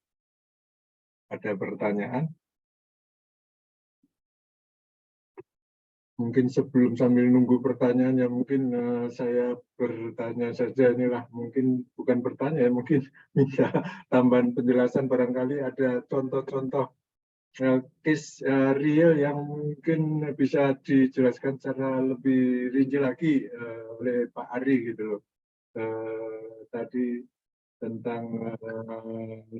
ada pertanyaan. Mungkin sebelum sambil nunggu pertanyaan, ya mungkin saya bertanya saja, inilah mungkin bukan bertanya, mungkin bisa tambahan penjelasan, barangkali ada contoh-contoh case real yang mungkin bisa dijelaskan secara lebih rinci lagi oleh Pak Ari gitu loh. Tadi tentang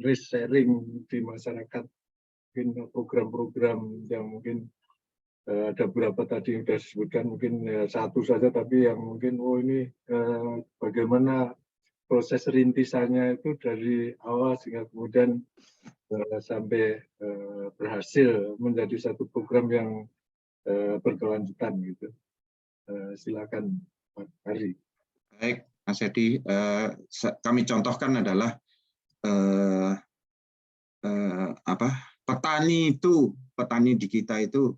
risk sharing di masyarakat, mungkin program-program yang mungkin ada beberapa tadi yang sudah disebutkan, mungkin ya satu saja, tapi yang mungkin ini bagaimana proses rintisannya itu dari awal sehingga kemudian sampai berhasil menjadi satu program yang berkelanjutan gitu. Silakan Pak Hari. Baik, Mas Edi, kami contohkan adalah petani di kita itu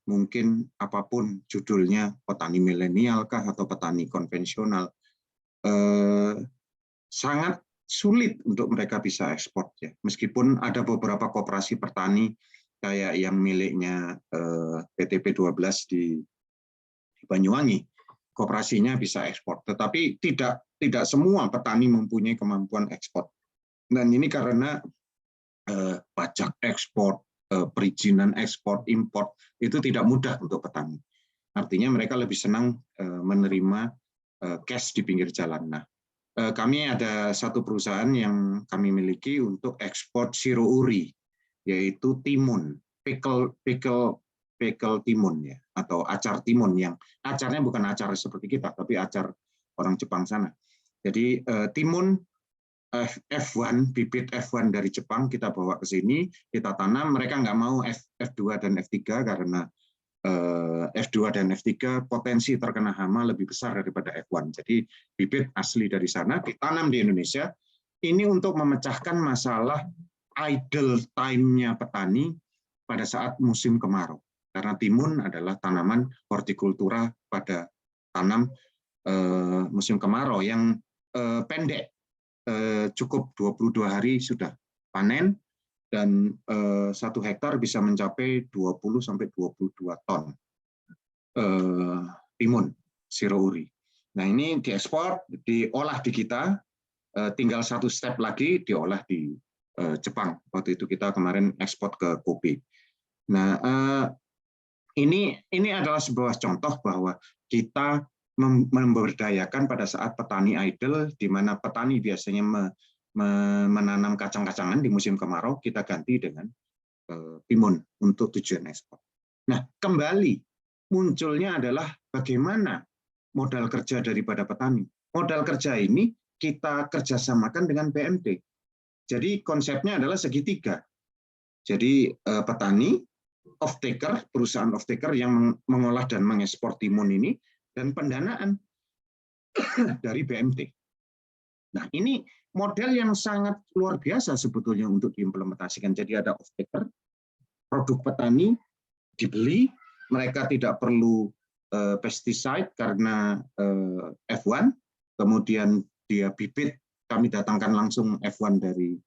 mungkin apapun judulnya, petani milenial kah atau petani konvensional, sangat sulit untuk mereka bisa ekspor ya. Meskipun ada beberapa koperasi petani kayak yang miliknya PTP 12 di Banyuwangi, koperasinya bisa ekspor, tetapi tidak semua petani mempunyai kemampuan ekspor. Dan ini karena pajak ekspor, perizinan ekspor, impor itu tidak mudah untuk petani. Artinya mereka lebih senang menerima cash di pinggir jalan. Nah, kami ada satu perusahaan yang kami miliki untuk ekspor siro uri, yaitu timun, pickle timun ya, atau acar timun, yang acarnya bukan acar seperti kita, tapi acar orang Jepang sana. Jadi timun F1, bibit F1 dari Jepang kita bawa ke sini, kita tanam. Mereka nggak mau F2 dan F3 karena F2 dan F3 potensi terkena hama lebih besar daripada F1. Jadi bibit asli dari sana ditanam di Indonesia. Ini untuk memecahkan masalah idle time-nya petani pada saat musim kemarau. Karena timun adalah tanaman hortikultura pada tanam musim kemarau yang pendek. Cukup 22 hari sudah panen, dan 1 hektar bisa mencapai 20 sampai 22 ton timun siro uri. Nah, ini diekspor, diolah di kita, tinggal 1 step lagi diolah di Jepang. Waktu itu kita kemarin ekspor ke Kobe. Nah, ini adalah sebuah contoh bahwa kita memberdayakan pada saat petani idle, di mana petani biasanya menanam kacang-kacangan di musim kemarau, kita ganti dengan timun untuk tujuan ekspor. Nah, kembali munculnya adalah bagaimana modal kerja daripada petani. Modal kerja ini kita kerjasamakan dengan BMT. Jadi konsepnya adalah segitiga. Jadi petani, off-taker, perusahaan off-taker yang mengolah dan mengekspor timun ini, dan pendanaan dari BMT. Nah, ini model yang sangat luar biasa sebetulnya untuk diimplementasikan. Jadi ada off-taker, produk petani dibeli, mereka tidak perlu pesticide karena F1, kemudian dia bibit, kami datangkan langsung F1 dari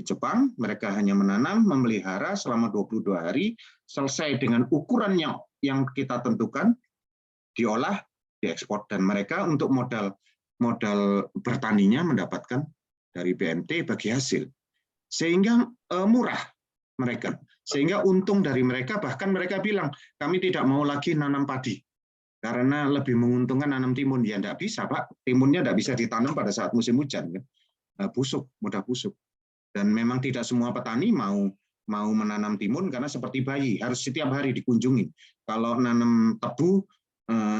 Jepang, mereka hanya menanam, memelihara selama 22 hari, selesai dengan ukuran yang kita tentukan, diolah, diekspor, dan mereka untuk modal bertaninya mendapatkan dari BMT bagi hasil, sehingga murah mereka, sehingga untung dari mereka. Bahkan mereka bilang kami tidak mau lagi nanam padi karena lebih menguntungkan nanam timun. Ya enggak bisa Pak, timunnya enggak bisa ditanam pada saat musim hujan, busuk, mudah busuk, dan memang tidak semua petani mau menanam timun karena seperti bayi harus setiap hari dikunjungi. Kalau nanam tebu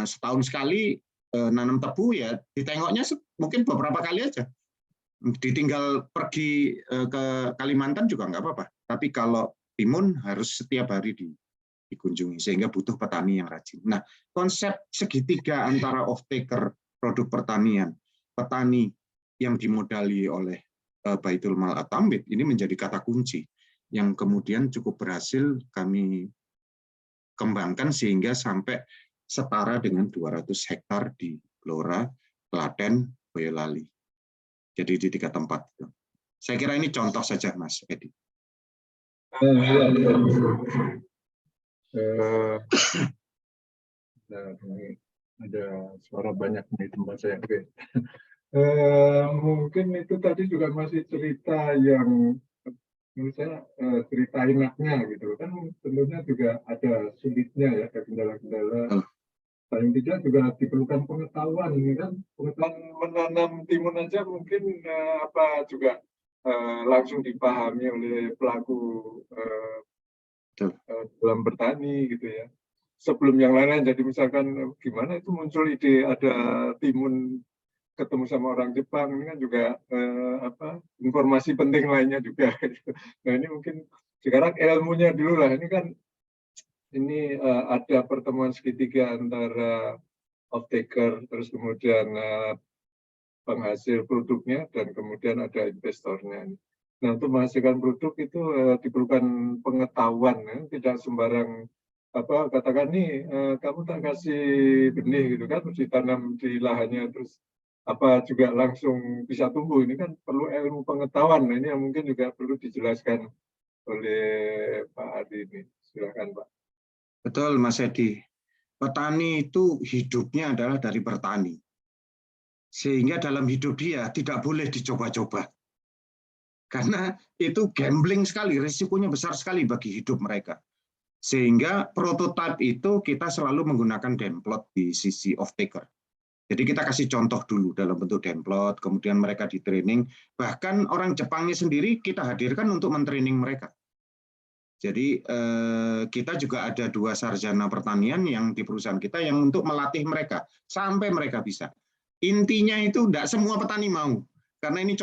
setahun sekali, nanam tebu ya ditengoknya mungkin beberapa kali aja, ditinggal pergi ke Kalimantan juga nggak apa-apa, tapi kalau timun harus setiap hari dikunjungi, sehingga butuh petani yang rajin. Nah, konsep segitiga antara off-taker produk pertanian, petani yang dimodali oleh Baitul Mal At-Tamwid ini menjadi kata kunci yang kemudian cukup berhasil kami kembangkan sehingga sampai setara dengan 200 hektar di Blora, Klaten, Boyolali. Jadi di 3 tempat. Saya kira ini contoh saja, Mas Edi. Ada suara banyak di tempat saya. Mungkin itu tadi juga masih cerita yang menurut saya cerita enaknya gitu kan, tentunya juga ada sulitnya ya, ada kendala-kendala. Paling tidak juga diperlukan pengetahuan, ini kan pengetahuan menanam timun aja mungkin juga langsung dipahami oleh pelaku dalam bertani gitu ya. Sebelum yang lain-lain, jadi misalkan gimana itu muncul ide ada timun ketemu sama orang Jepang, ini kan juga informasi penting lainnya juga. Nah ini mungkin sekarang ilmunya dulu lah. Ini kan ada pertemuan segitiga antara off-taker, terus kemudian penghasil produknya, dan kemudian ada investornya. Nah, untuk menghasilkan produk itu diperlukan pengetahuan, ya. Tidak sembarang katakan nih kamu tak kasih benih gitu kan, terus ditanam di lahannya terus juga langsung bisa tumbuh. Ini kan perlu ilmu pengetahuan. Nah, ini yang mungkin juga perlu dijelaskan oleh Pak Adi ini. Silakan Pak. Betul Mas Edi. Petani itu hidupnya adalah dari bertani. Sehingga dalam hidup dia tidak boleh dicoba-coba. Karena itu gambling sekali, risikonya besar sekali bagi hidup mereka. Sehingga prototipe itu kita selalu menggunakan demplot di sisi off-taker. Jadi kita kasih contoh dulu dalam bentuk demplot, kemudian mereka di training. Bahkan orang Jepangnya sendiri kita hadirkan untuk mentraining mereka. Jadi kita juga ada 2 sarjana pertanian yang di perusahaan kita yang untuk melatih mereka sampai mereka bisa. Intinya itu tidak semua petani mau, karena ini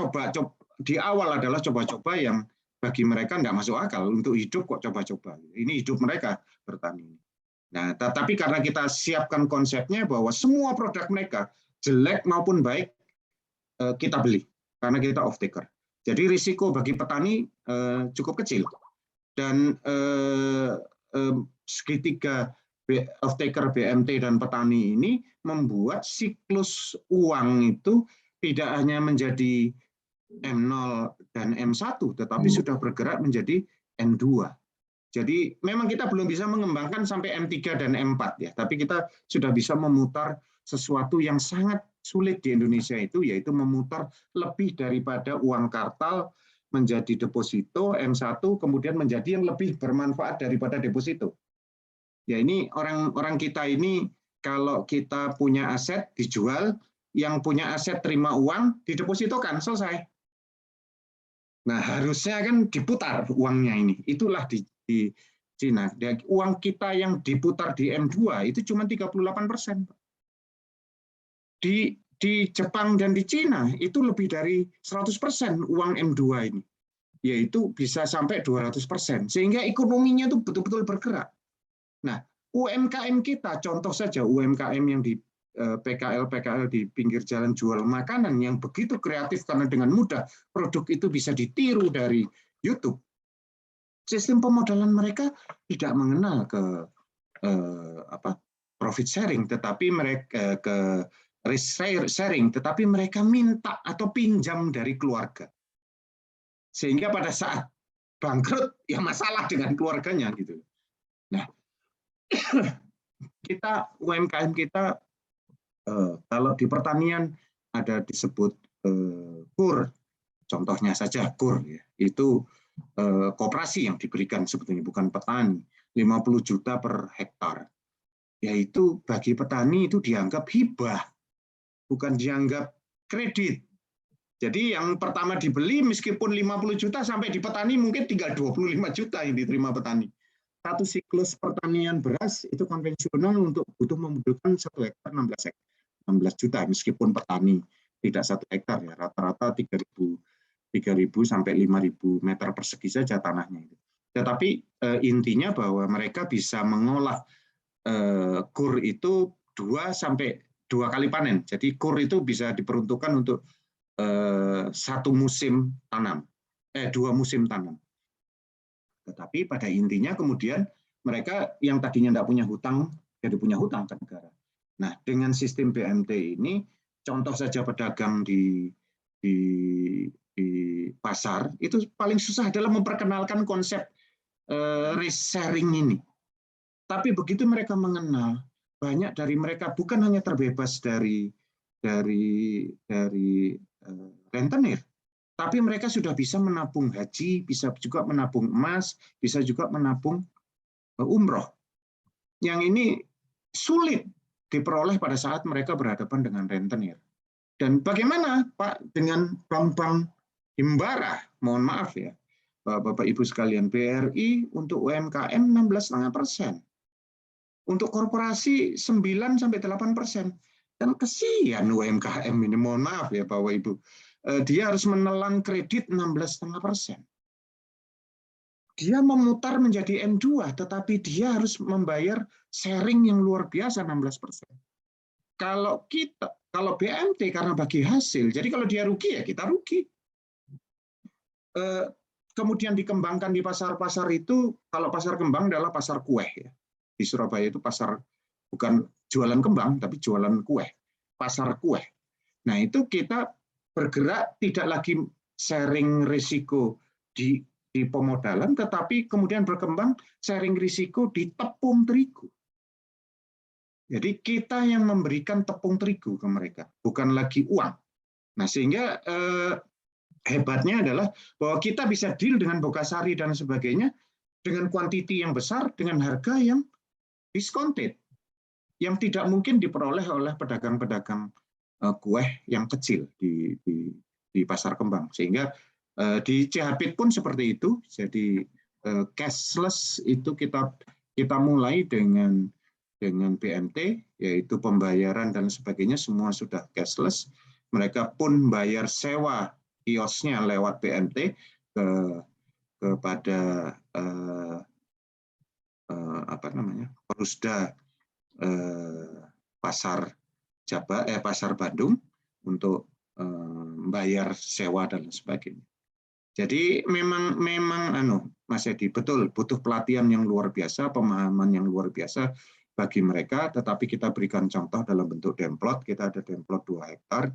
di awal adalah coba-coba yang bagi mereka tidak masuk akal. Untuk hidup kok coba-coba, ini hidup mereka bertani. Nah, tapi karena kita siapkan konsepnya bahwa semua produk mereka jelek maupun baik kita beli karena kita off taker. Jadi risiko bagi petani cukup kecil. Dan segitiga off taker, BMT dan petani ini membuat siklus uang itu tidak hanya menjadi M0 dan M1, tetapi sudah bergerak menjadi M2. Jadi memang kita belum bisa mengembangkan sampai M3 dan M4 ya, tapi kita sudah bisa memutar sesuatu yang sangat sulit di Indonesia itu, yaitu memutar lebih daripada uang kartal menjadi deposito, M1, kemudian menjadi yang lebih bermanfaat daripada deposito. Ya ini orang kita ini kalau kita punya aset dijual, yang punya aset terima uang didepositokan, selesai. Nah harusnya kan diputar uangnya ini, itulah di Cina. Uang kita yang diputar di M2 itu cuma 38%. Di Jepang dan di Cina itu lebih dari 100% uang M2 ini, yaitu bisa sampai 200%, sehingga ekonominya itu betul-betul bergerak. Nah, UMKM kita, contoh saja UMKM yang di PKL di pinggir jalan jual makanan yang begitu kreatif karena dengan mudah produk itu bisa ditiru dari YouTube. Sistem pemodalan mereka tidak mengenal ke profit sharing, tetapi mereka ke risk sharing, tetapi mereka minta atau pinjam dari keluarga. Sehingga pada saat bangkrut ya masalah dengan keluarganya gitu. Nah, kita UMKM kita kalau di pertanian ada disebut KUR, contohnya saja KUR ya, itu koperasi yang diberikan sebetulnya bukan petani, 50 juta per hektar. Yaitu bagi petani itu dianggap hibah, bukan dianggap kredit. Jadi yang pertama dibeli meskipun 50 juta sampai di petani mungkin tinggal 25 juta yang diterima petani. Satu siklus pertanian beras itu konvensional untuk butuh membutuhkan 1 hektar 16 juta meskipun petani tidak 1 hektar ya, rata-rata 3.000 sampai 5.000 meter persegi saja tanahnya itu. Tetapi intinya bahwa mereka bisa mengolah KUR itu 2 kali panen. Jadi KUR itu bisa diperuntukkan untuk 1 musim tanam, 2 musim tanam. Tetapi pada intinya kemudian mereka yang tadinya tidak punya hutang jadi punya hutang ke negara. Nah, dengan sistem BMT ini, contoh saja pedagang di pasar itu paling susah adalah memperkenalkan konsep risk sharing ini. Tapi begitu mereka mengenal, banyak dari mereka bukan hanya terbebas dari rentenir, tapi mereka sudah bisa menabung haji, bisa juga menabung emas, bisa juga menabung umroh. Yang ini sulit diperoleh pada saat mereka berhadapan dengan rentenir. Dan bagaimana Pak dengan bank-bank himbara, mohon maaf ya, Bapak Ibu sekalian, BRI untuk UMKM 16,5%. Untuk korporasi 9-8%. Dan kesian UMKM ini, mohon maaf ya Bapak Ibu. Dia harus menelan kredit 16,5%. Dia memutar menjadi M2, tetapi dia harus membayar sharing yang luar biasa 16%. Kalau BMT karena bagi hasil, jadi kalau dia rugi ya kita rugi. Kemudian dikembangkan di pasar-pasar itu, kalau pasar kembang adalah pasar kue ya. Di Surabaya itu pasar bukan jualan kembang tapi jualan kue, pasar kue. Nah, itu kita bergerak tidak lagi sharing risiko di pemodalan, tetapi kemudian berkembang sharing risiko di tepung terigu. Jadi kita yang memberikan tepung terigu ke mereka, bukan lagi uang. Nah, sehingga hebatnya adalah bahwa kita bisa deal dengan Bogasari dan sebagainya dengan kuantiti yang besar, dengan harga yang discounted, yang tidak mungkin diperoleh oleh pedagang-pedagang kue yang kecil di pasar kembang. Sehingga di Cihapit pun seperti itu. Jadi cashless itu kita mulai dengan BMT, yaitu pembayaran dan sebagainya semua sudah cashless. Mereka pun bayar sewa kiosnya lewat BMT kepada Perusda Pasar Bandung untuk membayar sewa dan sebagainya. Jadi memang Mas Edi, betul butuh pelatihan yang luar biasa, pemahaman yang luar biasa bagi mereka, tetapi kita berikan contoh dalam bentuk demplot. Kita ada demplot 2 hektar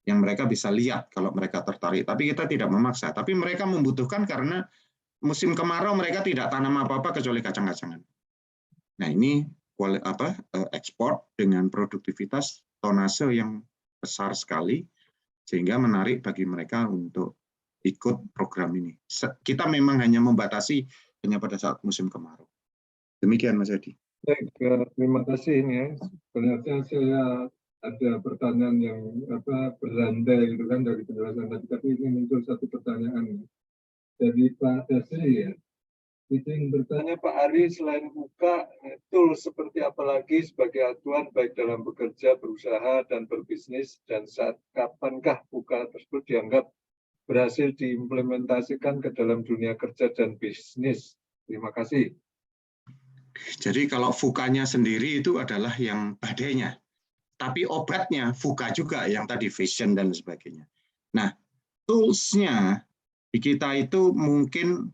yang mereka bisa lihat kalau mereka tertarik. Tapi kita tidak memaksa. Tapi mereka membutuhkan karena musim kemarau mereka tidak tanam apa-apa kecuali kacang-kacangan. Nah, ini ekspor dengan produktivitas tonase yang besar sekali, sehingga menarik bagi mereka untuk ikut program ini. Kita memang hanya membatasi hanya pada saat musim kemarau. Demikian Mas Edi. Baik, terima kasih ini ya. Sebenarnya saya ada pertanyaan yang berandai gitu kan dari penjelasan tadi, tapi ini muncul satu pertanyaan dari Pak Dasri ya. Izin bertanya Pak Ari, selain buka, tools seperti apa lagi sebagai acuan baik dalam bekerja, berusaha, dan berbisnis, dan saat kapankah buka tersebut dianggap berhasil diimplementasikan ke dalam dunia kerja dan bisnis? Terima kasih. Jadi kalau VUCA-nya sendiri itu adalah yang badainya. Tapi obatnya VUCA juga yang tadi vision dan sebagainya. Nah, tools-nya di kita itu mungkin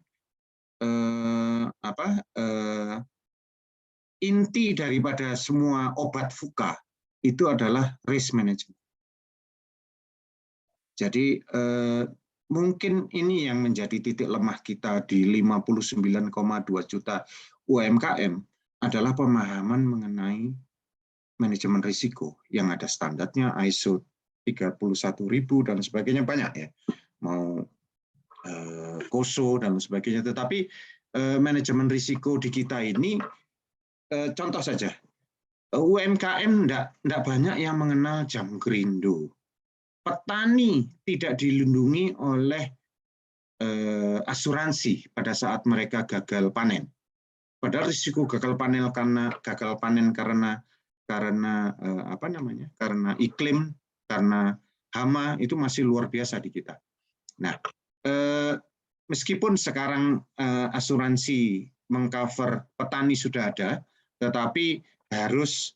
inti daripada semua obat VUCA itu adalah risk management. Jadi mungkin ini yang menjadi titik lemah kita di 59,2 juta UMKM adalah pemahaman mengenai manajemen risiko yang ada standarnya ISO 31.000 dan sebagainya, banyak ya, mau KOSO dan sebagainya. Tetapi manajemen risiko di kita ini, contoh saja, UMKM tidak banyak yang mengenal Jamgrindo. Petani tidak dilindungi oleh asuransi pada saat mereka gagal panen. Padahal risiko gagal panen karena iklim, karena hama itu masih luar biasa di kita. Nah, meskipun sekarang asuransi mengcover petani sudah ada, tetapi harus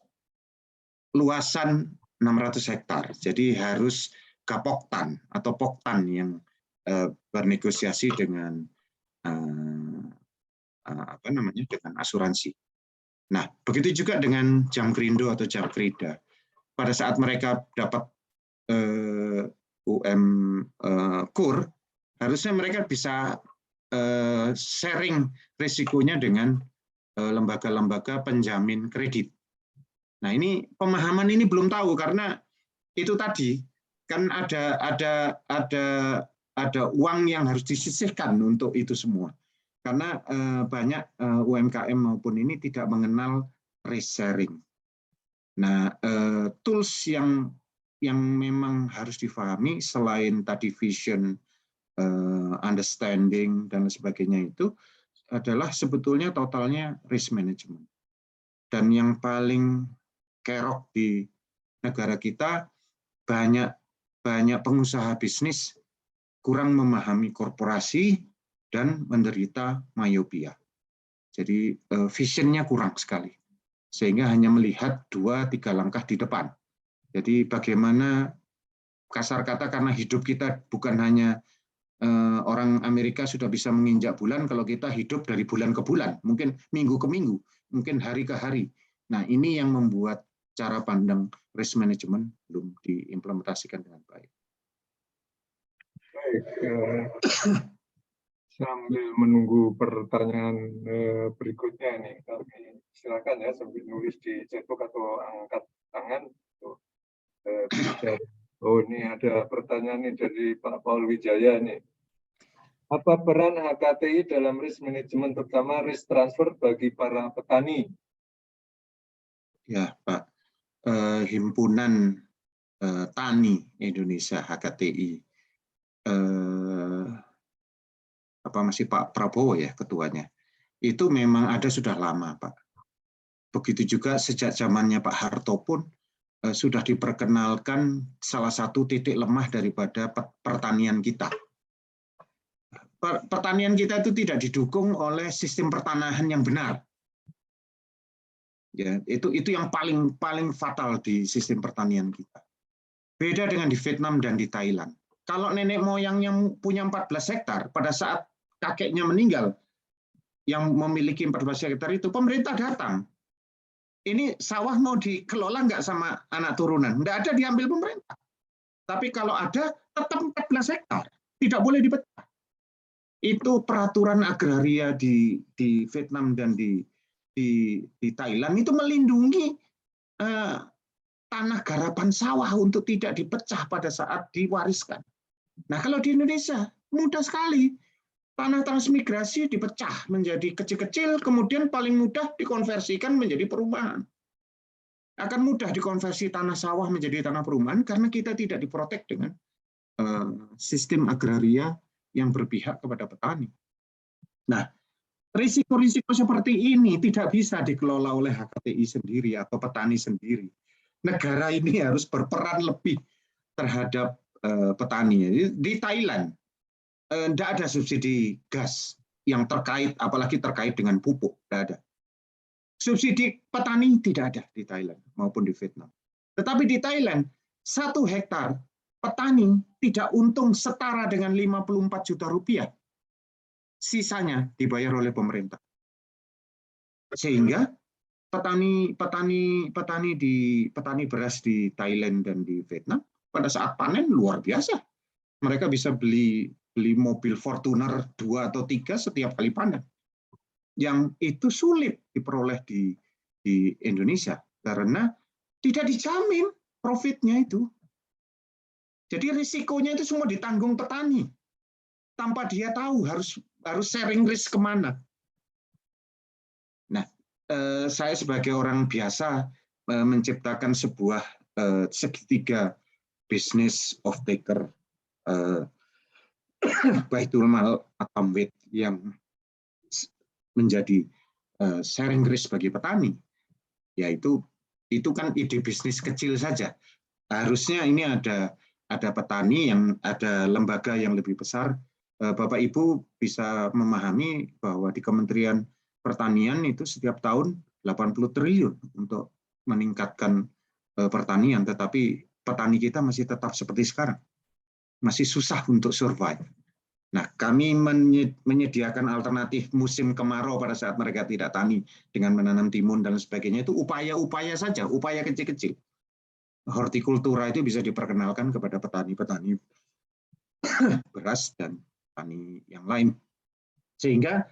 luasan 600 hektar. Jadi harus Gapoktan atau Poktan yang bernegosiasi dengan dengan asuransi. Nah, begitu juga dengan Jamgrindo atau Jamgrida. Pada saat mereka dapat KUR, harusnya mereka bisa sharing risikonya dengan lembaga-lembaga penjamin kredit. Nah, ini pemahaman ini belum tahu karena itu tadi kan ada uang yang harus disisihkan untuk itu semua. Karena banyak UMKM maupun ini tidak mengenal risk sharing. Nah, tools yang memang harus difahami selain tadi vision understanding dan sebagainya itu adalah sebetulnya totalnya risk management. Dan yang paling kerok di negara kita, banyak pengusaha bisnis kurang memahami korporasi dan menderita myopia. Jadi visionnya kurang sekali, sehingga hanya melihat 2-3 langkah di depan. Jadi bagaimana, kasar kata, karena hidup kita bukan hanya orang Amerika sudah bisa menginjak bulan, kalau kita hidup dari bulan ke bulan, mungkin minggu ke minggu, mungkin hari ke hari. Nah, ini yang membuat cara pandang risk management belum diimplementasikan dengan baik. Baik, sambil menunggu pertanyaan berikutnya nih, silakan ya sambil nulis di chatbox atau angkat tangan. Oh, ini ada pertanyaan nih dari Pak Paul Wijaya nih. Apa peran HKTI dalam risk management, terutama risk transfer bagi para petani? Ya, Pak. Himpunan Tani Indonesia HKTI, masih Pak Prabowo ya ketuanya, itu memang ada sudah lama, Pak. Begitu juga sejak zamannya Pak Harto pun sudah diperkenalkan salah satu titik lemah daripada pertanian kita. Pertanian kita itu tidak didukung oleh sistem pertanahan yang benar. Ya, itu yang paling fatal di sistem pertanian kita. Beda dengan di Vietnam dan di Thailand. Kalau nenek moyang yang punya 14 hektar, pada saat kakeknya meninggal, yang memiliki 14 hektar itu, pemerintah datang. Ini sawah mau dikelola nggak sama anak turunan? Nggak ada, diambil pemerintah. Tapi kalau ada, tetap 14 hektar. Tidak boleh dipecah. Itu peraturan agraria di Vietnam dan di Thailand itu melindungi tanah garapan sawah untuk tidak dipecah pada saat diwariskan. Nah, kalau di Indonesia mudah sekali, tanah transmigrasi dipecah menjadi kecil-kecil, kemudian paling mudah dikonversikan menjadi perumahan. Akan mudah dikonversi tanah sawah menjadi tanah perumahan karena kita tidak diprotek dengan sistem agraria yang berpihak kepada petani. Nah, risiko-risiko seperti ini tidak bisa dikelola oleh HKTI sendiri atau petani sendiri. Negara ini harus berperan lebih terhadap petani. Di Thailand, tidak ada subsidi gas yang terkait, apalagi terkait dengan pupuk, tidak ada. Subsidi petani tidak ada di Thailand maupun di Vietnam. Tetapi di Thailand, 1 hektar petani tidak untung setara dengan 54 juta rupiah. Sisanya dibayar oleh pemerintah. Sehingga petani beras di Thailand dan di Vietnam pada saat panen luar biasa. Mereka bisa beli mobil Fortuner 2 atau 3 setiap kali panen. Yang itu sulit diperoleh di Indonesia karena tidak dijamin profitnya itu. Jadi risikonya itu semua ditanggung petani tanpa dia tahu harus sharing risk kemana. Nah, saya sebagai orang biasa menciptakan sebuah segitiga bisnis off taker Baitul Mal Atamwid yang menjadi sharing risk bagi petani. Yaitu itu kan ide bisnis kecil saja. Harusnya ini ada petani, yang ada lembaga yang lebih besar. Bapak Ibu bisa memahami bahwa di Kementerian Pertanian itu setiap tahun 80 triliun untuk meningkatkan pertanian, tetapi petani kita masih tetap seperti sekarang. Masih susah untuk survive. Nah, kami menyediakan alternatif musim kemarau pada saat mereka tidak tani dengan menanam timun dan sebagainya. Itu upaya-upaya saja, upaya kecil-kecil. Hortikultura itu bisa diperkenalkan kepada petani-petani beras dan petani yang lain. Sehingga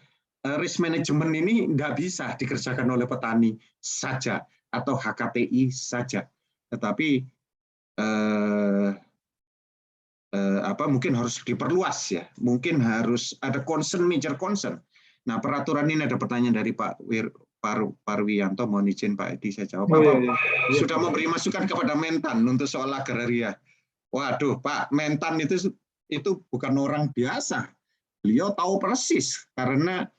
risk management ini nggak bisa dikerjakan oleh petani saja atau HKTI saja. Tetapi mungkin harus diperluas ya. Mungkin harus ada major concern. Nah, peraturan ini ada pertanyaan dari Pak Parwiyanto, mohon izin Pak Edi saya jawab. Sudah memberi masukan kepada Mentan untuk soal agraria. Waduh, Pak, Mentan itu itu bukan orang biasa. Beliau tahu persis karena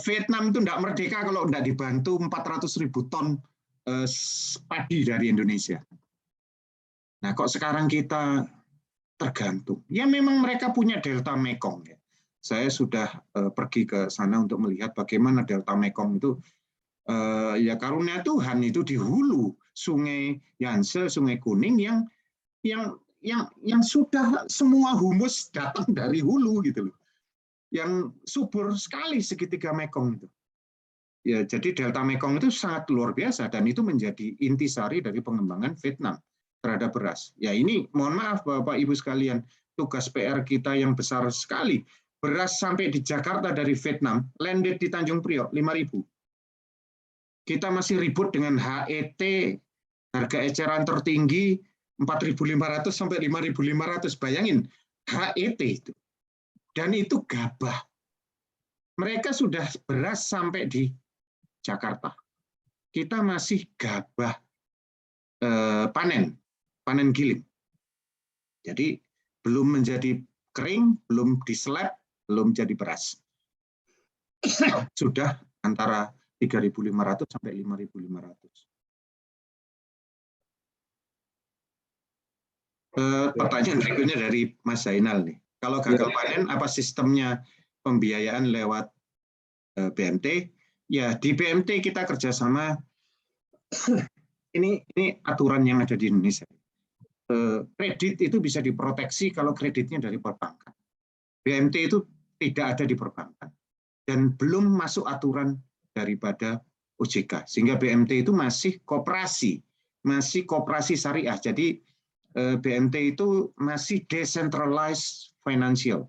Vietnam itu tidak merdeka kalau tidak dibantu 400.000 ton padi dari Indonesia. Nah, kok sekarang kita tergantung? Ya memang mereka punya delta Mekong. Ya. Saya sudah pergi ke sana untuk melihat bagaimana delta Mekong itu. Ya karunia Tuhan itu di hulu Sungai Yangtze, Sungai Kuning yang sudah semua humus datang dari hulu gitu loh. Yang subur sekali segitiga Mekong itu. Ya, jadi delta Mekong itu sangat luar biasa dan itu menjadi intisari dari pengembangan Vietnam terhadap beras. Ya ini mohon maaf Bapak Ibu sekalian, tugas PR kita yang besar sekali. Beras sampai di Jakarta dari Vietnam, landed di Tanjung Priok 5.000. Kita masih ribut dengan HET, harga eceran tertinggi 4.500 sampai 5.500. Bayangin, HET itu. Dan itu gabah. Mereka sudah beras sampai di Jakarta. Kita masih gabah panen giling. Jadi belum menjadi kering, belum diseleb, belum jadi beras. Sudah antara 3.500 sampai 5.500. Pertanyaan berikutnya dari Mas Zainal nih. Kalau gagal panen, apa sistemnya pembiayaan lewat BMT? Ya di BMT kita kerjasama. Ini aturan yang ada di Indonesia. Kredit itu bisa diproteksi kalau kreditnya dari perbankan. BMT itu tidak ada di perbankan dan belum masuk aturan daripada OJK, sehingga BMT itu masih koperasi syariah. Jadi BMT itu masih decentralized financial.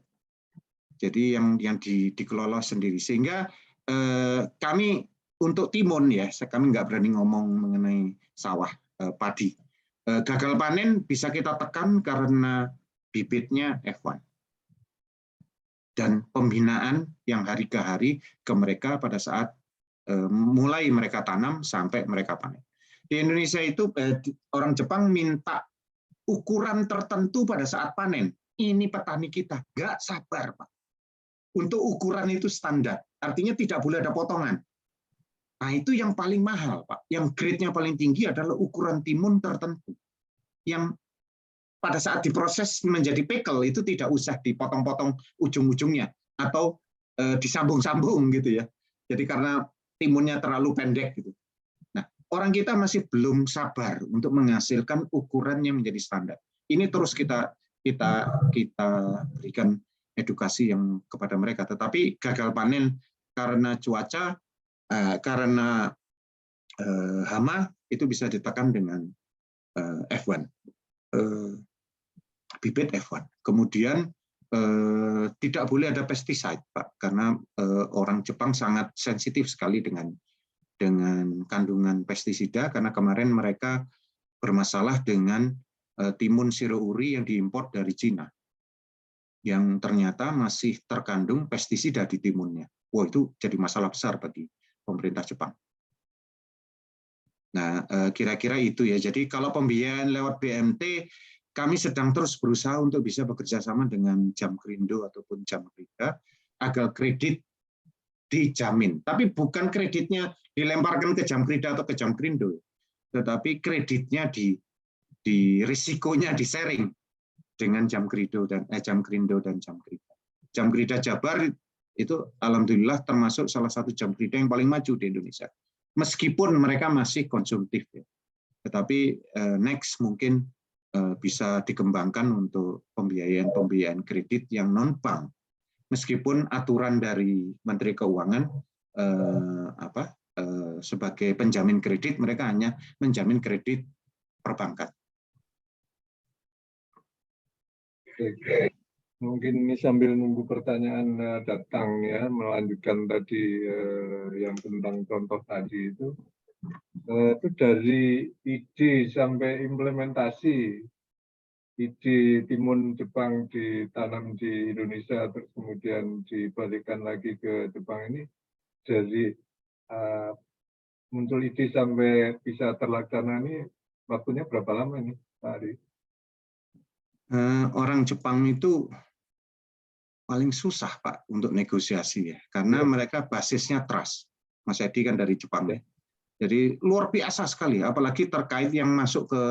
Jadi yang dikelola sendiri, sehingga kami untuk timun ya, kami nggak berani ngomong mengenai sawah padi. Gagal panen bisa kita tekan karena bibitnya F1 dan pembinaan yang hari ke hari ke mereka pada saat mulai mereka tanam sampai mereka panen. Di Indonesia itu orang Jepang minta ukuran tertentu pada saat panen. Ini petani kita nggak sabar, Pak. Untuk ukuran itu standar, artinya tidak boleh ada potongan. Nah itu yang paling mahal, Pak. Yang grade-nya paling tinggi adalah ukuran timun tertentu. Yang pada saat diproses menjadi pickle itu tidak usah dipotong-potong ujung-ujungnya atau disambung-sambung gitu ya. Jadi karena timunnya terlalu pendek gitu. Nah, orang kita masih belum sabar untuk menghasilkan ukuran yang menjadi standar. Ini terus kita berikan edukasi yang kepada mereka. Tetapi gagal panen karena cuaca, karena hama itu bisa ditekan dengan F1, bibit F1. Kemudian tidak boleh ada pesticide, Pak, karena orang Jepang sangat sensitif sekali dengan kandungan pestisida, karena kemarin mereka bermasalah dengan timun siro uri yang diimpor dari Cina, yang ternyata masih terkandung pestisida di timunnya. Wah, itu jadi masalah besar bagi pemerintah Jepang. Nah, kira-kira itu ya. Jadi kalau pembiayaan lewat BMT, kami sedang terus berusaha untuk bisa bekerja sama dengan Jamkrindo ataupun Jamkrida agar kredit dijamin. Tapi bukan kreditnya dilemparkan ke Jamkrida atau ke Jamkrindo, tetapi kreditnya di risikonya di-sharing dengan Jamkrindo dan Jamkrida. Jamkrida Jabar itu alhamdulillah termasuk salah satu Jamkrida yang paling maju di Indonesia. Meskipun mereka masih konsumtif ya. Tetapi next mungkin bisa dikembangkan untuk pembiayaan kredit yang non-bank. Meskipun aturan dari Menteri Keuangan sebagai penjamin kredit, mereka hanya menjamin kredit perbankan. Mungkin ini sambil nunggu pertanyaan datang ya, melanjutkan tadi yang tentang contoh tadi itu dari ide sampai implementasi, ide timun Jepang ditanam di Indonesia terus kemudian dibalikan lagi ke Jepang ini, dari muncul ide sampai bisa terlaksana ini waktunya berapa lama ini, Pak Ari? orang Jepang itu paling susah Pak untuk negosiasi ya, karena mereka basisnya trust. Mas Edi kan dari Jepang ya. Jadi luar biasa sekali, apalagi terkait yang masuk ke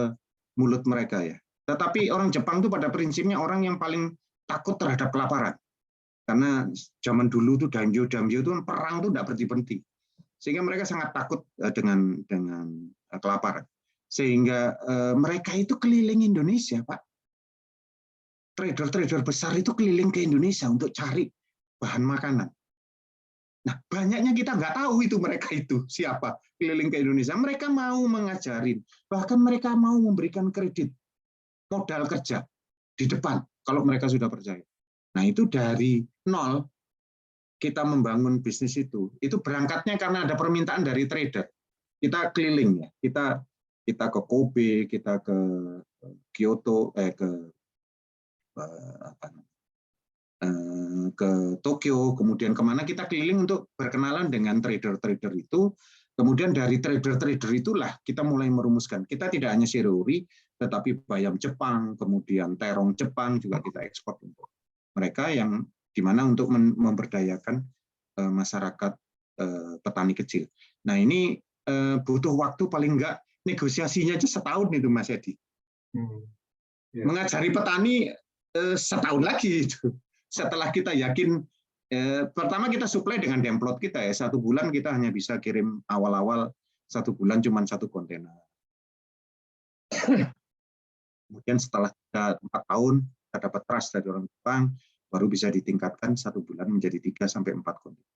mulut mereka ya. Tetapi orang Jepang itu pada prinsipnya orang yang paling takut terhadap kelaparan. Karena zaman dulu tuh daimyo itu perang tuh tidak berhenti-henti. Sehingga mereka sangat takut dengan kelaparan. Sehingga mereka itu keliling Indonesia, Pak. Trader-trader besar itu keliling ke Indonesia untuk cari bahan makanan. Nah, banyaknya kita nggak tahu itu mereka itu siapa keliling ke Indonesia. Mereka mau mengajarin, bahkan mereka mau memberikan kredit modal kerja di depan kalau mereka sudah percaya. Nah, itu dari nol kita membangun bisnis itu berangkatnya karena ada permintaan dari trader. Kita keliling ya, kita ke Kobe, kita ke Kyoto, ke Tokyo, kemudian kemana kita keliling untuk berkenalan dengan trader-trader itu. Kemudian dari trader-trader itulah kita mulai merumuskan. Kita tidak hanya seori, tetapi bayam Jepang, kemudian terong Jepang juga kita ekspor untuk mereka yang dimana untuk memberdayakan masyarakat petani kecil. Nah ini butuh waktu paling enggak negosiasinya aja setahun itu Mas Edi. Mengajari petani setahun lagi itu. Setelah kita yakin, pertama kita supply dengan demplot kita ya, 1 bulan kita hanya bisa kirim awal-awal 1 bulan cuma 1 kontainer. Kemudian setelah 4 tahun kita dapat trust dari orang Jepang, baru bisa ditingkatkan 1 bulan menjadi 3-4 kontainer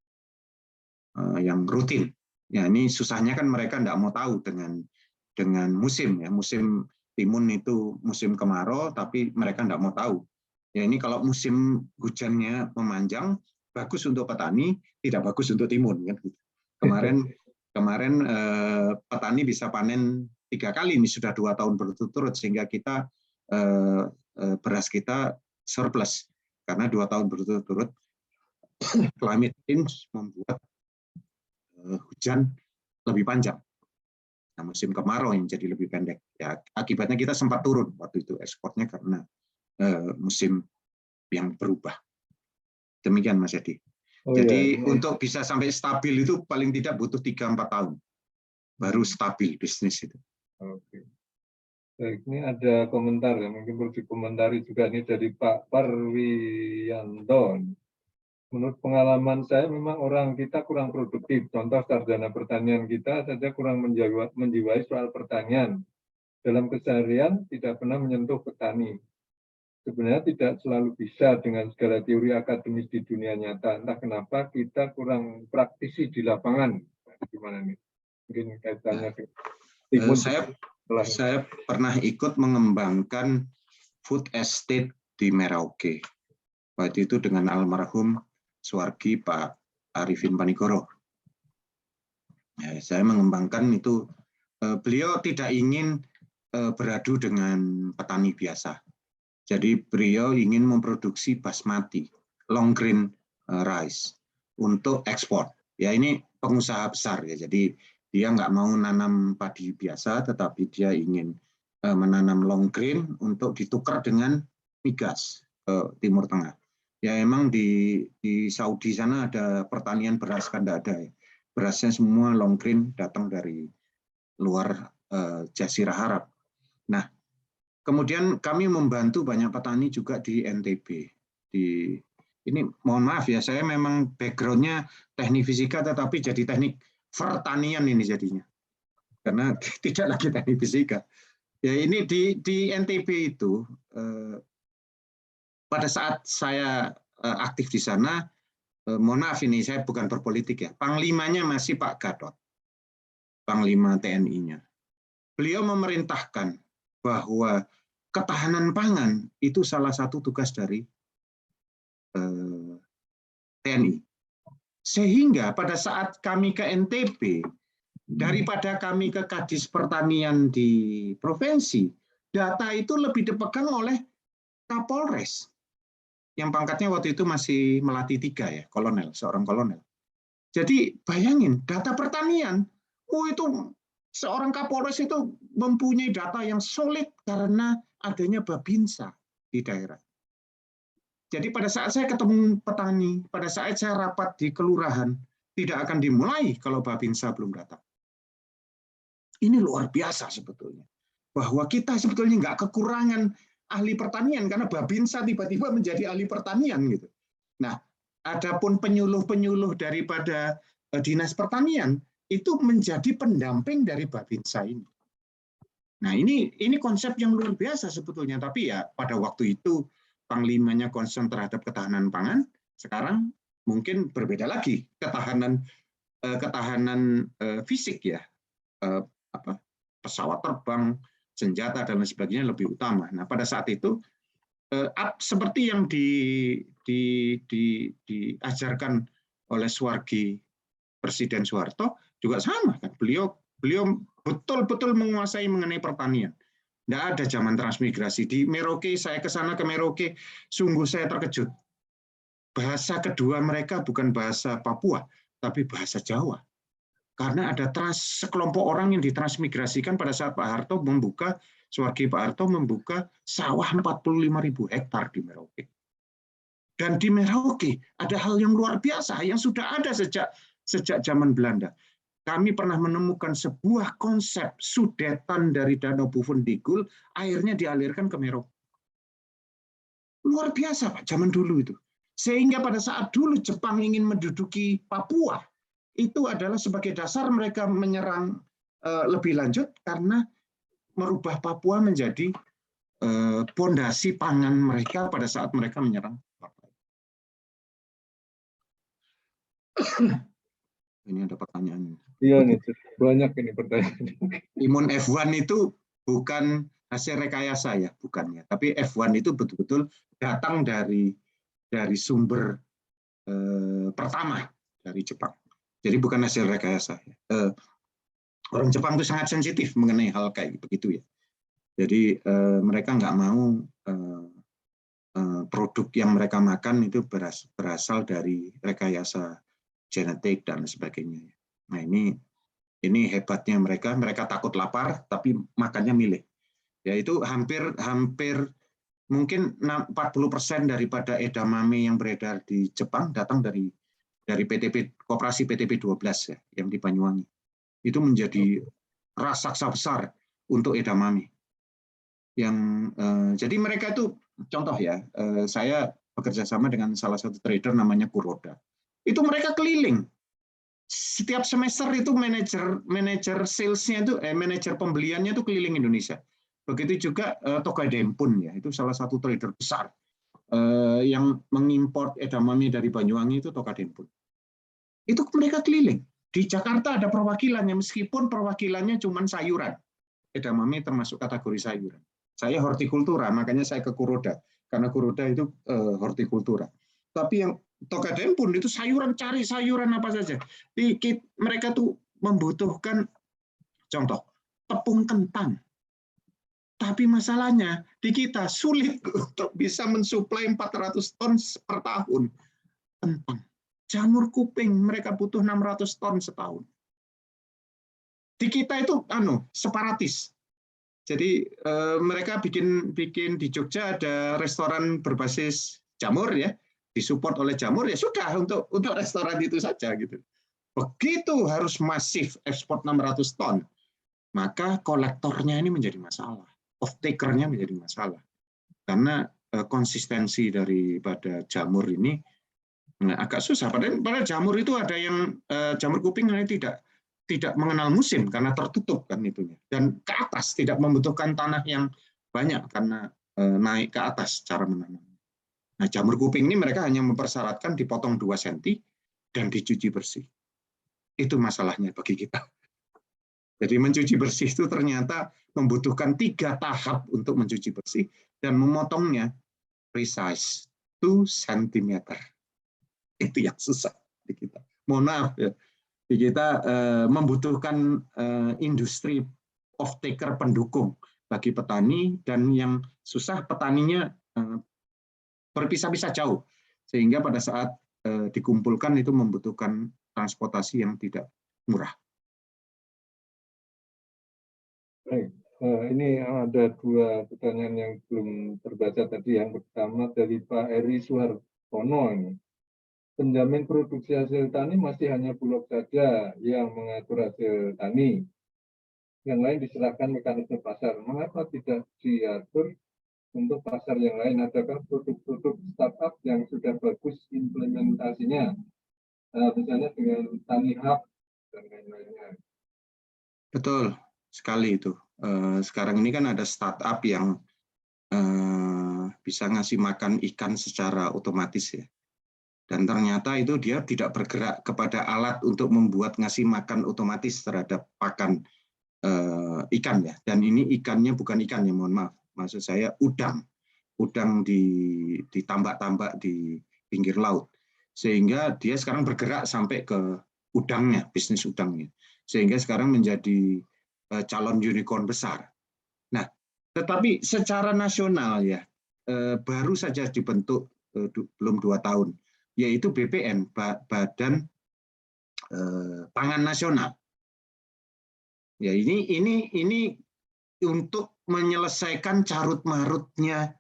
yang rutin. Ya ini susahnya kan mereka tidak mau tahu dengan musim ya, musim timun itu musim kemarau, tapi mereka tidak mau tahu. Ya ini kalau musim hujannya memanjang, bagus untuk petani, tidak bagus untuk timun kan gitu. Kemarin petani bisa panen 3 kali, ini sudah 2 tahun berturut-turut sehingga kita beras kita surplus karena 2 tahun berturut-turut climate change membuat hujan lebih panjang. Nah, musim kemarau yang jadi lebih pendek. Ya, akibatnya kita sempat turun waktu itu ekspornya karena musim yang berubah. Demikian Mas Edi. Jadi untuk bisa sampai stabil itu paling tidak butuh 3-4 tahun. Baru stabil bisnis itu. Oke. Baik, ini ada komentar ya, mungkin perlu dikomentari juga ini dari Pak Parwiyanto. Menurut pengalaman saya memang orang kita kurang produktif. Contoh sarjana pertanian kita saja kurang menjiwai soal pertanian. Dalam keseharian tidak pernah menyentuh petani. Sebenarnya tidak selalu bisa dengan segala teori akademis di dunia nyata. Entah kenapa kita kurang praktisi di lapangan. Gimana nih? Mungkin kaitannya dengan saya pernah ikut mengembangkan food estate di Merauke. Waktu itu dengan almarhum Suwargi Pak Arifin Panigoro. Ya, saya mengembangkan itu, beliau tidak ingin beradu dengan petani biasa. Jadi beliau ingin memproduksi basmati, long grain rice untuk ekspor. Ya ini pengusaha besar ya. Jadi dia nggak mau nanam padi biasa, tetapi dia ingin menanam long grain untuk ditukar dengan migas ke Timur Tengah. Ya emang di Saudi sana ada pertanian beras kan tidak ada ya. Berasnya semua long grain datang dari luar Jazirah Arab. Nah, kemudian kami membantu banyak petani juga di NTB. Ini mohon maaf ya, saya memang backgroundnya teknik fisika, tetapi jadi teknik pertanian ini jadinya. Karena tidak lagi teknik fisika. Ya ini di NTB itu, pada saat saya aktif di sana, mohon maaf ini saya bukan berpolitik ya, panglimanya masih Pak Gatot, panglima TNI-nya. Beliau memerintahkan bahwa ketahanan pangan itu salah satu tugas dari TNI. Sehingga pada saat kami ke NTB, daripada kami ke Kadis Pertanian di provinsi, data itu lebih dipegang oleh Kapolres. Yang pangkatnya waktu itu masih Melati 3 ya, kolonel, seorang kolonel. Jadi bayangin, data pertanian, itu seorang Kapolres itu mempunyai data yang solid karena adanya Babinsa. di daerah. Jadi pada saat saya ketemu petani, pada saat saya rapat di kelurahan, tidak akan dimulai kalau Babinsa belum datang. Ini luar biasa sebetulnya. Bahwa kita sebetulnya nggak kekurangan ahli pertanian, karena Babinsa tiba-tiba menjadi ahli pertanian gitu. Nah, adapun penyuluh-penyuluh daripada Dinas Pertanian, itu menjadi pendamping dari Babinsa ini. Nah, ini konsep yang luar biasa sebetulnya, tapi ya pada waktu itu Panglimanya concern terhadap ketahanan pangan, sekarang mungkin berbeda lagi, ketahanan fisik ya, pesawat terbang, senjata dan lain sebagainya lebih utama. Nah, pada saat itu seperti yang diajarkan oleh Swargi Presiden Soeharto juga sama kan, beliau betul-betul menguasai mengenai pertanian. Nggak ada zaman transmigrasi. Di Merauke, saya ke sana ke Merauke, sungguh saya terkejut. Bahasa kedua mereka bukan bahasa Papua, tapi bahasa Jawa. Karena ada sekelompok orang yang ditransmigrasikan pada saat Pak Harto membuka, Swargi Pak Harto membuka sawah 45.000 hektar di Merauke. Dan di Merauke ada hal yang luar biasa yang sudah ada sejak zaman Belanda. Kami pernah menemukan sebuah konsep sudetan dari Danau Bovendigul, airnya dialirkan ke Merauke. Luar biasa Pak, zaman dulu itu. Sehingga pada saat dulu Jepang ingin menduduki Papua, itu adalah sebagai dasar mereka menyerang lebih lanjut karena merubah Papua menjadi pondasi pangan mereka pada saat mereka menyerang Papua. Ini ada pertanyaan. Iya nih, banyak ini pertanyaan. Imun F1 itu bukan hasil rekayasa ya, bukannya. Tapi F1 itu betul-betul datang dari sumber pertama dari Jepang. Jadi bukan hasil rekayasa. Orang Jepang itu sangat sensitif mengenai hal kayak begitu ya. Jadi mereka nggak mau produk yang mereka makan itu berasal dari rekayasa genetik dan sebagainya. Nah ini hebatnya mereka takut lapar tapi makannya milih. Yaitu hampir mungkin 40% daripada edamame yang beredar di Jepang datang dari koperasi PTP 12 ya, yang di Banyuwangi. Itu menjadi raksasa besar untuk edamame. Jadi mereka itu contoh ya, saya bekerja sama dengan salah satu trader namanya Kuroda. Itu mereka keliling. Setiap semester itu manajer salesnya itu manajer pembeliannya itu keliling Indonesia. Begitu juga Tokai Dempun ya, itu salah satu trader besar yang mengimpor edamame dari Banyuwangi itu Tokai Dempun. Itu mereka keliling. Di Jakarta ada perwakilannya, meskipun perwakilannya cuma sayuran. Edamame termasuk kategori sayuran. Saya hortikultura, makanya saya ke Kuroda. Karena Kuroda itu hortikultura. Tapi yang Tokai Dempun itu sayuran, cari sayuran apa saja. Mereka tuh membutuhkan, contoh, tepung kentang. Tapi masalahnya, di kita sulit untuk bisa mensuplai 400 ton per tahun kentang. Jamur kuping mereka butuh 600 ton setahun. Di kita itu separatis. Jadi mereka bikin di Jogja ada restoran berbasis jamur ya, disupport oleh jamur ya sudah untuk restoran itu saja gitu. Begitu harus masif ekspor 600 ton, maka kolektornya ini menjadi masalah, off-taker-nya menjadi masalah. Karena konsistensi daripada jamur ini agak susah. Padahal jamur itu ada yang jamur kuping ini tidak mengenal musim karena tertutup kan itunya. Dan ke atas tidak membutuhkan tanah yang banyak karena naik ke atas cara menanam. Nah, jamur kuping ini mereka hanya mempersyaratkan dipotong 2 cm dan dicuci bersih. Itu masalahnya bagi kita. Jadi mencuci bersih itu ternyata membutuhkan 3 tahap untuk mencuci bersih dan memotongnya precise 2 cm. Itu yang susah di kita. Mohon maaf ya. Di kita membutuhkan industri off-taker pendukung bagi petani, dan yang susah petaninya berpisah-pisah jauh. Sehingga pada saat dikumpulkan itu membutuhkan transportasi yang tidak murah. Baik. Ini ada dua pertanyaan yang belum terbaca tadi. Yang pertama dari Pak Eri Suhartono ini. Penjamin produksi hasil tani masih hanya Bulog saja yang mengatur hasil tani. Yang lain diserahkan mekanisme pasar. Mengapa tidak diatur untuk pasar yang lain? Adakah produk-produk startup yang sudah bagus implementasinya? Misalnya dengan Tani Hub dan lain-lainnya. Betul sekali itu. Sekarang ini kan ada startup yang bisa ngasih makan ikan secara otomatis ya. Dan ternyata itu dia tidak bergerak kepada alat untuk membuat ngasih makan otomatis terhadap pakan ikan ya. Dan ini ikannya bukan ikan ya, mohon maaf. Maksud saya udang ditambak-tambak di pinggir laut. Sehingga dia sekarang bergerak sampai ke udangnya, bisnis udangnya. Sehingga sekarang menjadi calon unicorn besar. Nah, tetapi secara nasional ya, baru saja dibentuk belum 2 tahun, yaitu BPN, Badan Pangan Nasional. Ya, ini untuk menyelesaikan carut-marutnya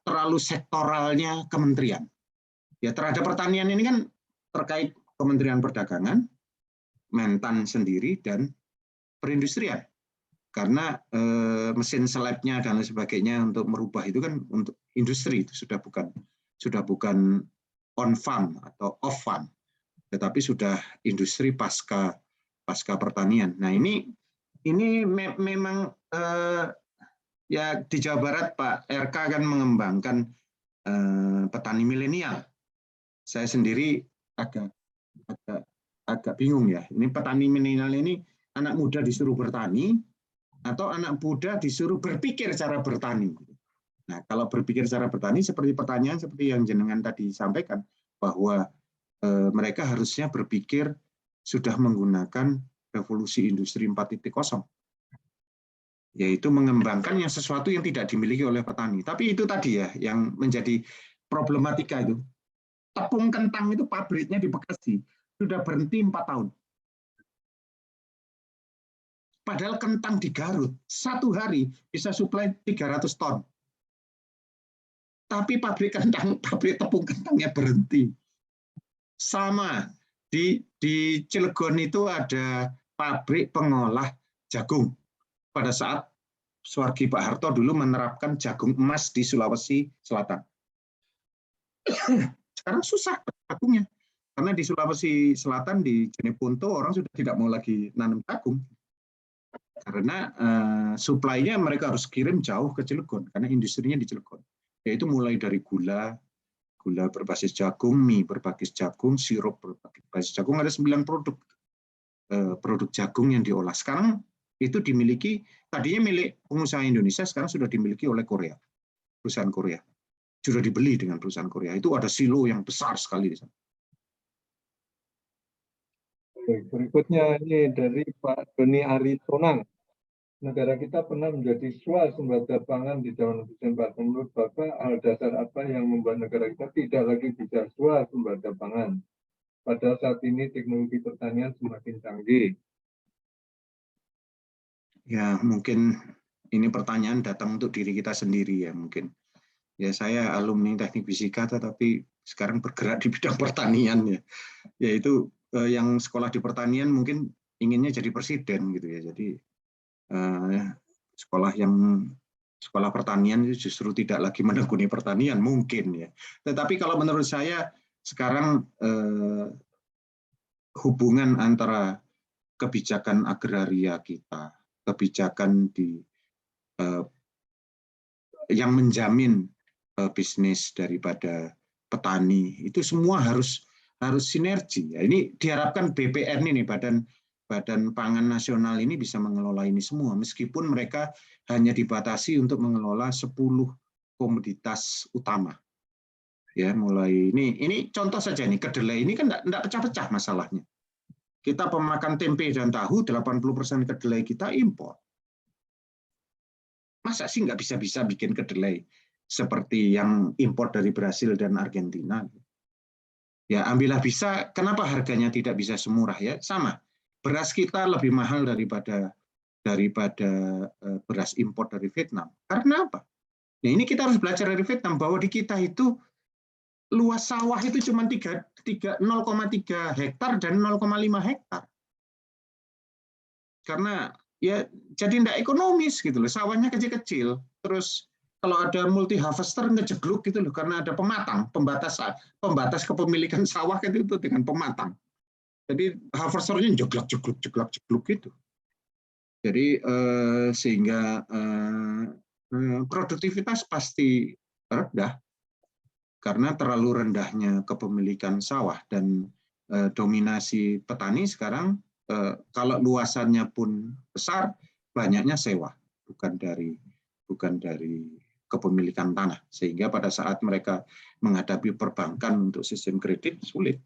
terlalu sektoralnya kementerian. Ya, terhadap pertanian ini kan terkait Kementerian Perdagangan, Mentan sendiri, dan perindustrian. Karena mesin selebnya dan lain sebagainya untuk merubah itu kan untuk industri, itu sudah bukan on farm atau off farm, tetapi sudah industri pasca pertanian. Nah ini memang ya di Jawa Barat Pak RK kan mengembangkan petani milenial. Saya sendiri agak bingung ya. Ini petani milenial ini anak muda disuruh bertani atau anak muda disuruh berpikir cara bertani. Nah, kalau berpikir cara bertani seperti pertanyaan seperti yang jenengan tadi sampaikan bahwa mereka harusnya berpikir sudah menggunakan revolusi industri 4.0, yaitu mengembangkan yang sesuatu yang tidak dimiliki oleh petani. Tapi itu tadi ya yang menjadi problematika itu. Tepung kentang itu pabriknya di Bekasi sudah berhenti 4 tahun. Padahal kentang di Garut 1 hari bisa suplai 300 ton. Tapi pabrik tepung kentangnya berhenti. Sama di Cilegon itu ada pabrik pengolah jagung. Pada saat Suwargi Pak Harto dulu menerapkan jagung emas di Sulawesi Selatan. Sekarang susah jagungnya. Karena di Sulawesi Selatan, di Jeneponto, orang sudah tidak mau lagi nanam jagung. Karena suplainya mereka harus kirim jauh ke Cilegon, karena industrinya di Cilegon. Yaitu mulai dari gula berbasis jagung, mie berbasis jagung, sirup berbasis jagung, ada 9 produk jagung yang diolah. Sekarang itu dimiliki, tadinya milik pengusaha Indonesia, sekarang sudah dimiliki oleh Korea, perusahaan Korea. Sudah dibeli dengan perusahaan Korea. Itu ada silo yang besar sekali di sana. Berikutnya ini dari Pak Doni Aritonang. Negara kita pernah menjadi swasembada pangan di zaman Presiden Pak. Menurut Bapak, hal dasar apa yang membuat negara kita tidak lagi bisa swasembada pangan? Pada saat ini teknologi pertanian semakin canggih. Ya, mungkin ini pertanyaan datang untuk diri kita sendiri ya mungkin. Ya, saya alumni teknik fisika tetapi sekarang bergerak di bidang pertanian ya. Yaitu yang sekolah di pertanian mungkin inginnya jadi presiden gitu ya. Jadi sekolah pertanian itu justru tidak lagi menekuni pertanian mungkin ya. Tetapi kalau menurut saya sekarang hubungan antara kebijakan agraria kita, kebijakan yang menjamin bisnis daripada petani itu semua harus sinergi. Ya, ini diharapkan BPN ini Badan Pangan Nasional ini bisa mengelola ini semua meskipun mereka hanya dibatasi untuk mengelola 10 komoditas utama. Ya, mulai ini contoh saja nih, kedelai ini kan enggak pecah-pecah masalahnya. Kita pemakan tempe dan tahu 80% kedelai kita impor. Masa sih nggak bisa bikin kedelai seperti yang impor dari Brasil dan Argentina? Ya, ambillah bisa, kenapa harganya tidak bisa semurah ya? Sama, beras kita lebih mahal daripada beras impor dari Vietnam. Karena apa? Nah, ini kita harus belajar dari Vietnam bahwa di kita itu luas sawah itu cuma 0,3 hektar dan 0,5 hektar. Karena ya jadi tidak ekonomis gitu loh, sawahnya kecil-kecil. Terus kalau ada multi harvester ngejegluk gitu loh, karena ada pematang, pembatas kepemilikan sawah itu dengan pematang. Jadi harvesternya jegluk gitu. Jadi sehingga produktivitas pasti rendah karena terlalu rendahnya kepemilikan sawah dan dominasi petani sekarang kalau luasannya pun besar banyaknya sewa bukan dari kepemilikan tanah, sehingga pada saat mereka menghadapi perbankan untuk sistem kredit sulit.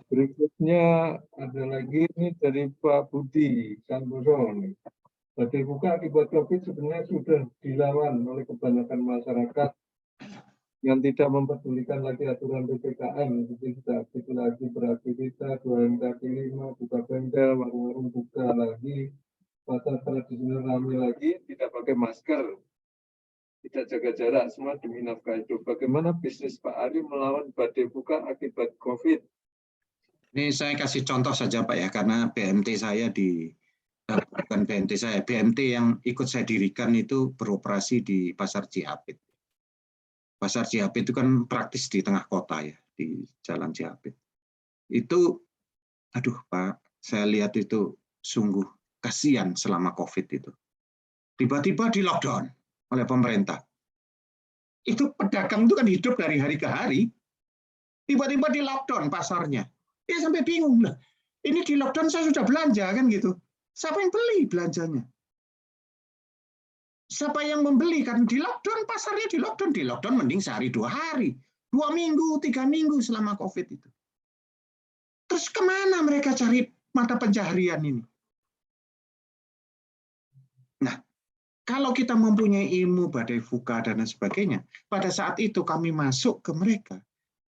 Berikutnya ada lagi ini dari Pak Budi Santoso. Badai buka akibat COVID sebenarnya sudah dilawan oleh kebanyakan masyarakat yang tidak mempedulikan lagi aturan PPKM. Jadi sudah aktif lagi beraktivitas, 2M kaki 5, buka bengkel, warung-warung buka lagi, pasar tradisional ramai lagi, tidak pakai masker, tidak jaga jarak, semua demi nafkah hidup. Bagaimana bisnis Pak Ari melawan badai buka akibat COVID? Ini saya kasih contoh saja Pak ya, karena BMT saya bukan BMT saya, BMT yang ikut saya dirikan itu beroperasi di Pasar Cihapit. Pasar Cihapit itu kan praktis di tengah kota ya, di Jalan Cihapit. Itu, aduh Pak, saya lihat itu sungguh kasihan selama COVID itu. Tiba-tiba di lockdown oleh pemerintah. Itu pedagang itu kan hidup dari hari ke hari. Tiba-tiba di lockdown pasarnya. Ya sampai bingung lah. Ini di lockdown saya sudah belanja kan gitu. Siapa yang beli belanjanya? Siapa yang membeli? Kan di lockdown, pasarnya di lockdown mending sehari 2 hari, 2 minggu, 3 minggu selama COVID itu. Terus kemana mereka cari mata pencaharian ini? Nah, kalau kita mempunyai ilmu badai VUCA dan lain sebagainya, pada saat itu kami masuk ke mereka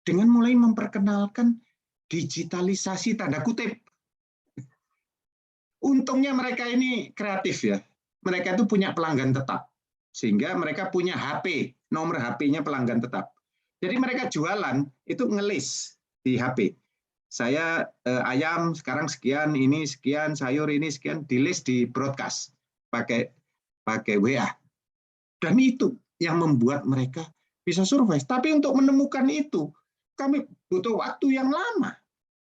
dengan mulai memperkenalkan digitalisasi tanda kutip. Untungnya mereka ini kreatif ya. Mereka itu punya pelanggan tetap. Sehingga mereka punya HP, nomor HP-nya pelanggan tetap. Jadi mereka jualan itu ngelis di HP. Saya ayam sekarang sekian, ini sekian, sayur ini sekian, di list di broadcast pakai WA. Dan itu yang membuat mereka bisa survive. Tapi untuk menemukan itu, kami butuh waktu yang lama.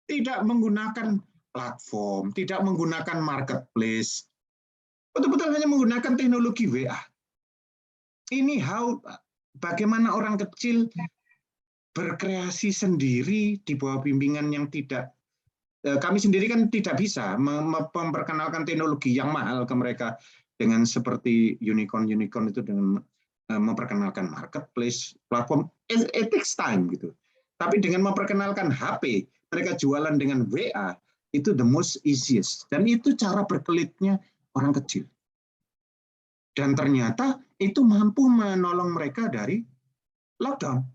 Tidak menggunakan platform, tidak menggunakan marketplace. Betul-betul hanya menggunakan teknologi WA. Ini bagaimana orang kecil berkreasi sendiri di bawah bimbingan yang tidak, kami sendiri kan tidak bisa memperkenalkan teknologi yang mahal ke mereka dengan seperti unicorn itu dengan memperkenalkan marketplace, platform, it takes time gitu. Tapi dengan memperkenalkan HP, mereka jualan dengan WA, itu the most easiest. Dan itu cara berkelitnya orang kecil. Dan ternyata itu mampu menolong mereka dari lockdown.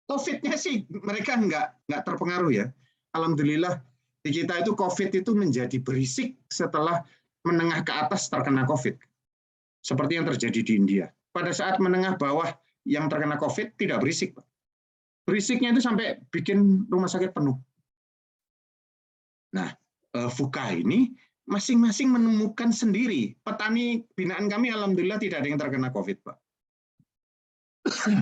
COVID-nya sih mereka nggak terpengaruh ya. Alhamdulillah di kita itu COVID itu menjadi berisik setelah menengah ke atas terkena COVID. Seperti yang terjadi di India. Pada saat menengah bawah yang terkena COVID tidak berisik, Pak. Berisiknya itu sampai bikin rumah sakit penuh. Nah, VUCA ini masing-masing menemukan sendiri. Petani binaan kami alhamdulillah tidak ada yang terkena COVID, Pak.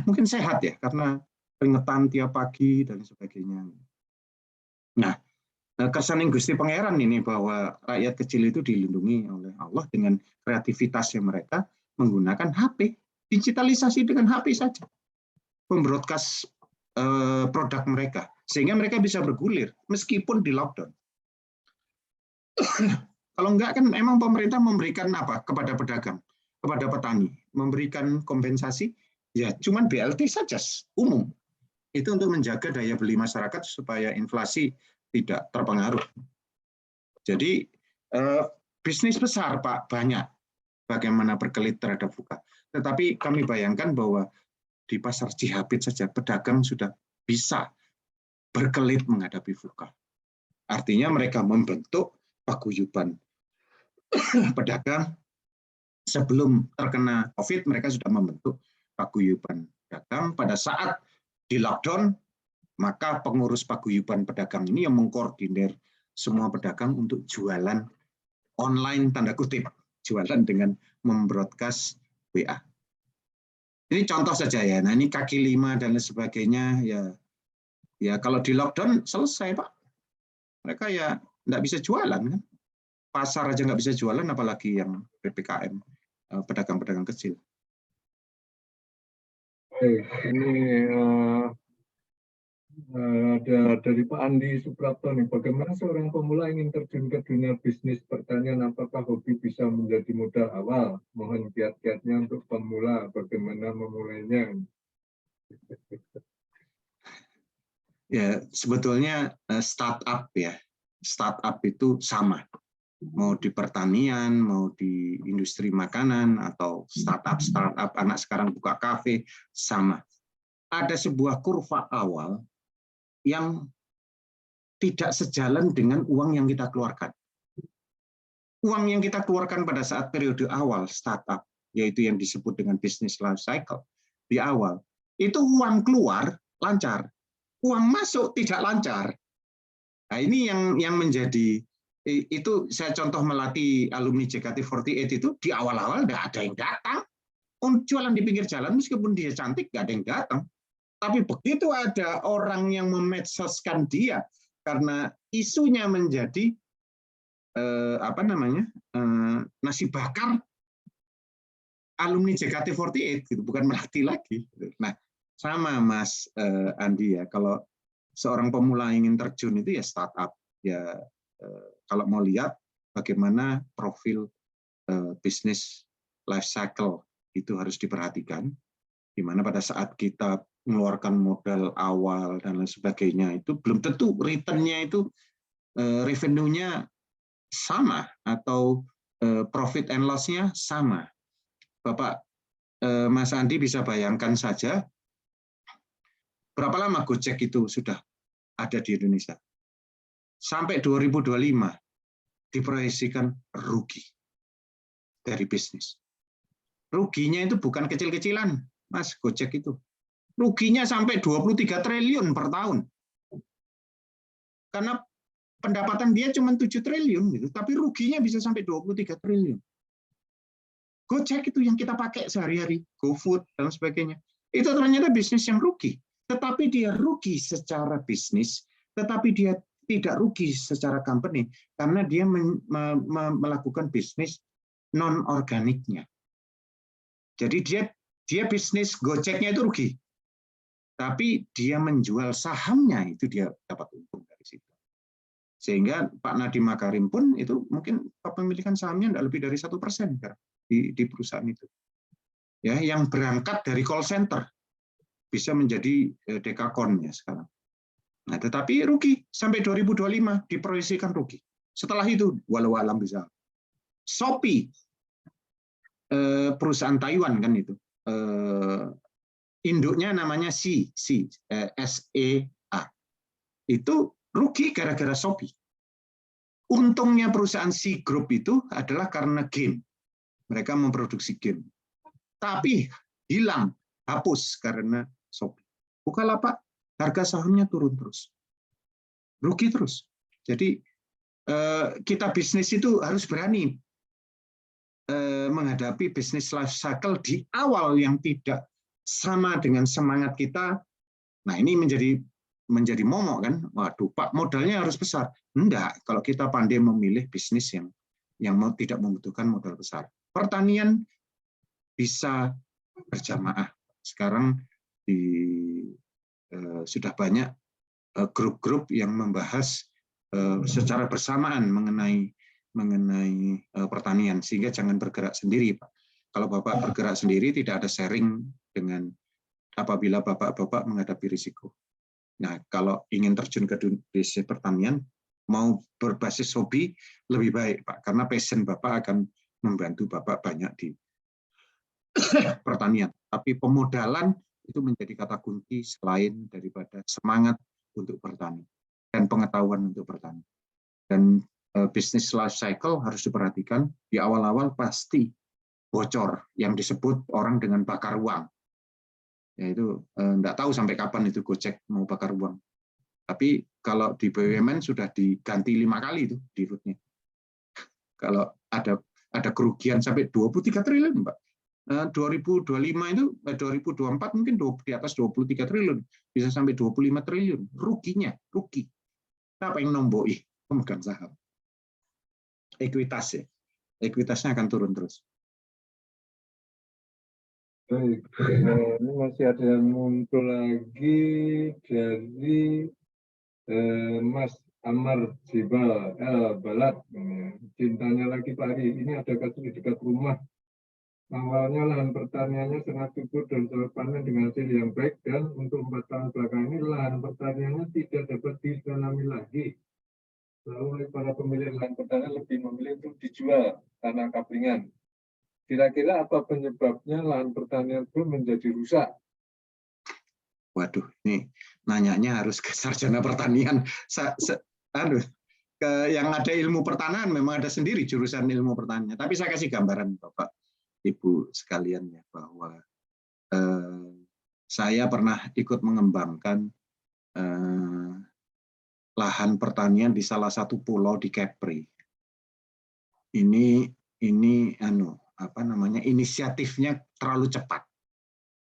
Mungkin sehat ya, karena peringatan tiap pagi dan sebagainya. Nah, kesaning Gusti Pangeran ini bahwa rakyat kecil itu dilindungi oleh Allah dengan kreativitasnya mereka menggunakan HP, digitalisasi dengan HP saja, membroadcast produk mereka, sehingga mereka bisa bergulir meskipun di lockdown. Kalau enggak kan memang pemerintah memberikan apa kepada pedagang, kepada petani, memberikan kompensasi, ya cuman BLT saja, umum. Itu untuk menjaga daya beli masyarakat supaya inflasi tidak terpengaruh. Jadi bisnis besar Pak, banyak bagaimana berkelit terhadap VUCA. Tetapi kami bayangkan bahwa di pasar Cihapit saja pedagang sudah bisa berkelit menghadapi VUCA. Artinya mereka membentuk paguyuban pedagang. Sebelum terkena COVID, mereka sudah membentuk paguyuban pedagang. Pada saat di lockdown, maka pengurus paguyuban pedagang ini yang mengkoordinir semua pedagang untuk jualan online, tanda kutip, jualan dengan membroadcast WA. Ini contoh saja ya. Nah, ini kaki lima dan lain sebagainya ya kalau di lockdown selesai, Pak. Mereka ya nggak bisa jualan kan. Pasar aja nggak bisa jualan, apalagi yang PPKM, pedagang-pedagang kecil. Baik, ini ada dari Pak Andi Suprapto nih, bagaimana seorang pemula ingin terjun ke dunia bisnis pertanian, apakah hobi bisa menjadi modal awal? Mohon kiat-kiatnya untuk pemula, bagaimana memulainya? Ya, sebetulnya startup ya, startup itu sama. Mau di pertanian, mau di industri makanan, atau startup anak sekarang buka kafe, sama. Ada sebuah kurva awal yang tidak sejalan dengan uang yang kita keluarkan. Uang yang kita keluarkan pada saat periode awal startup, yaitu yang disebut dengan business life cycle, di awal, itu uang keluar lancar, uang masuk tidak lancar. Nah, ini yang menjadi, itu saya contoh melatih alumni JKT48 itu, di awal-awal nggak ada yang datang. Jualan di pinggir jalan, meskipun dia cantik, nggak ada yang datang. Tapi begitu ada orang yang memedsoskan dia, karena isunya menjadi nasi bakar alumni JKT48, gitu, bukan melatih lagi. Nah, sama Mas Andi ya, kalau seorang pemula ingin terjun itu ya startup ya, kalau mau lihat bagaimana profil bisnis life cycle itu harus diperhatikan, di mana pada saat kita mengeluarkan modal awal dan lain sebagainya itu belum tentu return-nya itu revenue-nya sama atau profit and loss-nya sama. Bapak Mas Andi bisa bayangkan saja berapa lama Gojek itu sudah ada di Indonesia. Sampai 2025 diproyeksikan rugi dari bisnis. Ruginya itu bukan kecil-kecilan, Mas, Gojek itu. Ruginya sampai 23 triliun per tahun. Karena pendapatan dia cuma 7 triliun, gitu, tapi ruginya bisa sampai 23 triliun. Gojek itu yang kita pakai sehari-hari, GoFood, dan sebagainya. Itu ternyata bisnis yang rugi. Tetapi dia rugi secara bisnis, tetapi dia tidak rugi secara company, karena dia melakukan bisnis non-organiknya. Jadi dia bisnis Gojeknya itu rugi, tapi dia menjual sahamnya itu dia dapat untung dari situ. Sehingga Pak Nadiem Makarim pun itu mungkin kepemilikan sahamnya tidak lebih dari 1% di perusahaan itu. Ya, yang berangkat dari call center bisa menjadi dekakon ya sekarang. Nah, tetapi rugi sampai 2025 diproyeksikan rugi. Setelah itu walau alam bisa. Shopee, perusahaan Taiwan kan itu, induknya namanya SEA, itu rugi gara-gara Shopee. Untungnya perusahaan C Group itu adalah karena game, mereka memproduksi game, tapi hilang, hapus karena Shopee. Bukalapak, harga sahamnya turun terus, rugi terus. Jadi kita bisnis itu harus berani menghadapi bisnis life cycle di awal yang tidak sama dengan semangat kita. Nah, ini menjadi momok kan. Waduh, Pak, modalnya harus besar. Enggak, kalau kita pandai memilih bisnis yang tidak membutuhkan modal besar. Pertanian bisa berjamaah. Sekarang sudah banyak grup-grup yang membahas secara bersamaan mengenai pertanian, sehingga jangan bergerak sendiri, Pak. Kalau Bapak bergerak sendiri tidak ada sharing dengan apabila Bapak menghadapi risiko. Nah, kalau ingin terjun ke bisnis pertanian, mau berbasis hobi lebih baik, Pak, karena passion Bapak akan membantu Bapak banyak di pertanian. Tapi pemodalan itu menjadi kata kunci selain daripada semangat untuk bertani dan pengetahuan untuk bertani. Dan bisnis life cycle harus diperhatikan. Di awal-awal pasti bocor yang disebut orang dengan bakar uang. Yaitu enggak tahu sampai kapan itu Gojek mau bakar uang. Tapi kalau di BUMN sudah diganti 5 kali itu di rootnya. Kalau ada kerugian sampai 23 triliun, Pak. 2025 itu 2024 mungkin di atas 23 triliun, bisa sampai 25 triliun rugi. Siapa yang nomboi? Pemegang saham. Ekuitasnya akan turun terus. Baik, ini masih ada yang muncul lagi dari Mas Amar Jibal Balat. Cintanya lagi Pak Ari, ini ada kasus di dekat rumah. Awalnya lahan pertaniannya sangat subur dan sangat panen dengan hasil yang baik, dan untuk 4 tahun belakang ini lahan pertaniannya tidak dapat ditanami lagi. Lalu para pemilik lahan pertanian lebih memilih untuk dijual tanah kaplingan. Kira-kira apa penyebabnya lahan pertanian itu menjadi rusak? Waduh, ini nanyanya harus ke sarjana pertanian. Yang ada ilmu pertanian memang ada sendiri jurusan ilmu pertanian. Tapi saya kasih gambaran Bapak Ibu sekalian ya, bahwa saya pernah ikut mengembangkan lahan pertanian di salah satu pulau di Kepri. Ini inisiatifnya terlalu cepat.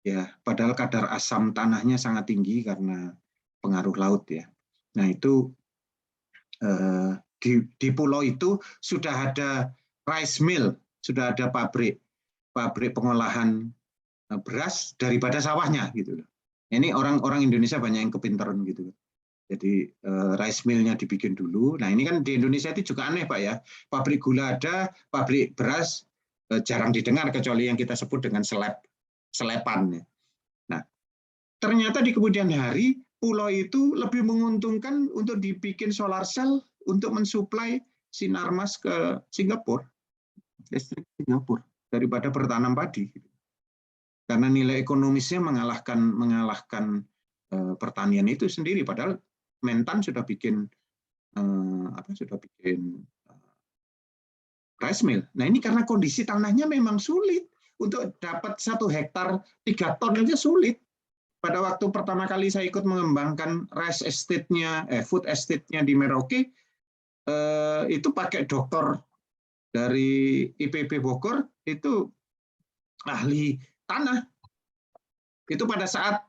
Ya, padahal kadar asam tanahnya sangat tinggi karena pengaruh laut ya. Nah, itu di pulau itu sudah ada rice mill, sudah ada pabrik pengolahan beras daripada sawahnya gitu loh. Ini orang Indonesia banyak yang kepintaran gitu. Jadi rice mill-nya dibikin dulu. Nah, ini kan di Indonesia itu juga aneh Pak ya. Pabrik gula ada, pabrik beras jarang didengar kecuali yang kita sebut dengan selepan. Nah, ternyata di kemudian hari pulau itu lebih menguntungkan untuk dibikin solar cell untuk mensuplai Sinarmas ke Singapura, listrik Singapura, daripada bertanam padi. Karena nilai ekonomisnya mengalahkan pertanian itu sendiri. Padahal Mentan sudah bikin rice mill. Nah, ini karena kondisi tanahnya memang sulit. Untuk dapat 1 hektar 3 ton aja sulit. Pada waktu pertama kali saya ikut mengembangkan rice estate-nya, food estate-nya di Merauke, itu pakai dokter dari IPB Bogor, itu ahli tanah. Itu pada saat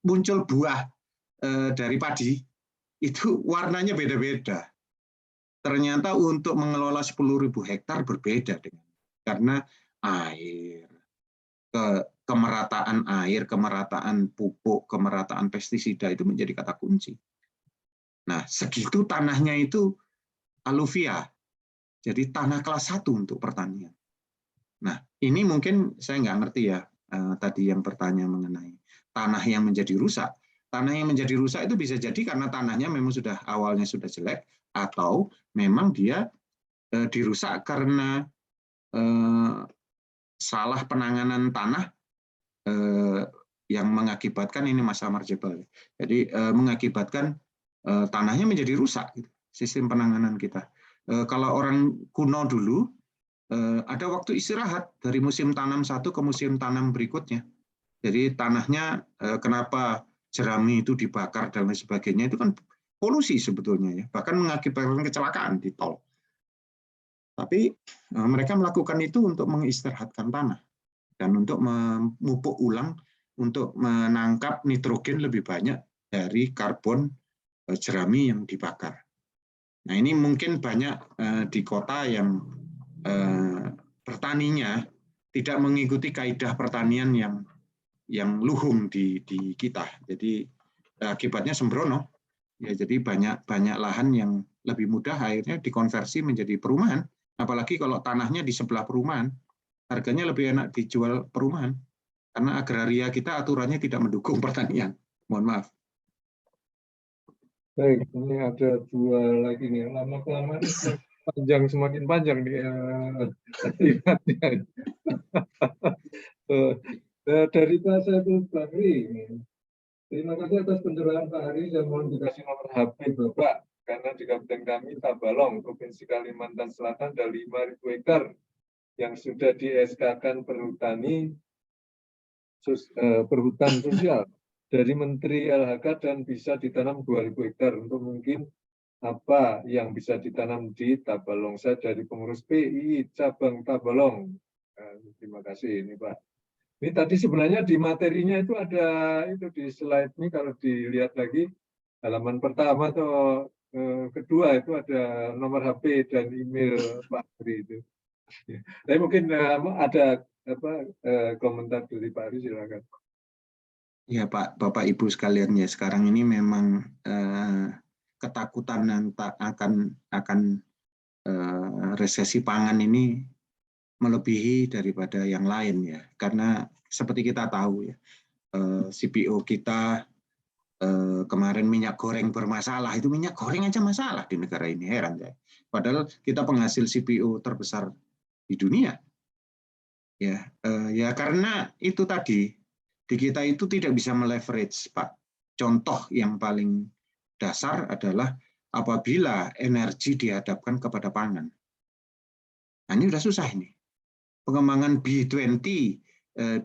muncul buah dari padi, itu warnanya beda-beda. Ternyata untuk mengelola 10.000 hektar berbeda karena air, kemerataan air, kemerataan pupuk, kemerataan pestisida itu menjadi kata kunci. Nah, segitu tanahnya itu aluvia, jadi tanah kelas 1 untuk pertanian. Nah, ini mungkin saya nggak ngerti ya, tadi yang bertanya mengenai tanah yang menjadi rusak. Tanah yang menjadi rusak itu bisa jadi karena tanahnya memang awalnya sudah jelek, atau memang dia dirusak karena salah penanganan tanah yang mengakibatkan ini Mas Amar Jebal. Jadi mengakibatkan tanahnya menjadi rusak, sistem penanganan kita. Kalau orang kuno dulu ada waktu istirahat dari musim tanam satu ke musim tanam berikutnya. Jadi tanahnya kenapa jerami itu dibakar dan lain sebagainya, itu kan polusi sebetulnya ya, bahkan mengakibatkan kecelakaan di tol. Tapi mereka melakukan itu untuk mengistirahatkan tanah dan untuk memupuk ulang, untuk menangkap nitrogen lebih banyak dari karbon jerami yang dibakar. Nah, ini mungkin banyak di kota yang bertaninya tidak mengikuti kaidah pertanian yang luhum di kita. Jadi akibatnya sembrono. Ya, jadi banyak lahan yang lebih mudah akhirnya dikonversi menjadi perumahan. Apalagi kalau tanahnya di sebelah perumahan, harganya lebih enak dijual perumahan. Karena agraria kita aturannya tidak mendukung pertanian. Mohon maaf. Baik, ini ada 2 lagi nih. Lama-kelamaan semakin panjang nih kalimatnya. Dari Pak Saiful Bahri, Terima kasih atas pencerahan Pak Hari. Saya mohon dikasih nomor HP Bapak, karena di Kabupaten kami Tabalong, Provinsi Kalimantan Selatan, ada 5.000 hektar yang sudah di SK-kan perhutani perhutan sosial dari Menteri LHK dan bisa ditanam 2.000 hektar untuk mungkin apa yang bisa ditanam di Tabalong. Saya dari pengurus PII cabang Tabalong. Terima kasih ini Pak. Ini tadi sebenarnya di materinya itu ada itu di slide ini, kalau dilihat lagi halaman pertama atau kedua itu ada nomor HP dan email Pak Ari itu. Ya. Tapi mungkin ada apa komentar dari Pak Ari, silakan. Ya Pak, Bapak Ibu sekalian, ya sekarang ini memang ketakutan akan resesi pangan ini melebihi daripada yang lain ya, karena seperti kita tahu ya, CPO kita kemarin minyak goreng bermasalah, itu minyak goreng aja masalah di negara ini, heran ya. Padahal kita penghasil CPO terbesar di dunia. Ya, ya karena itu tadi di kita itu tidak bisa meleverage, Pak. Contoh yang paling dasar adalah apabila energi dihadapkan kepada pangan. Nah, ini sudah susah ini. Pengembangan B20,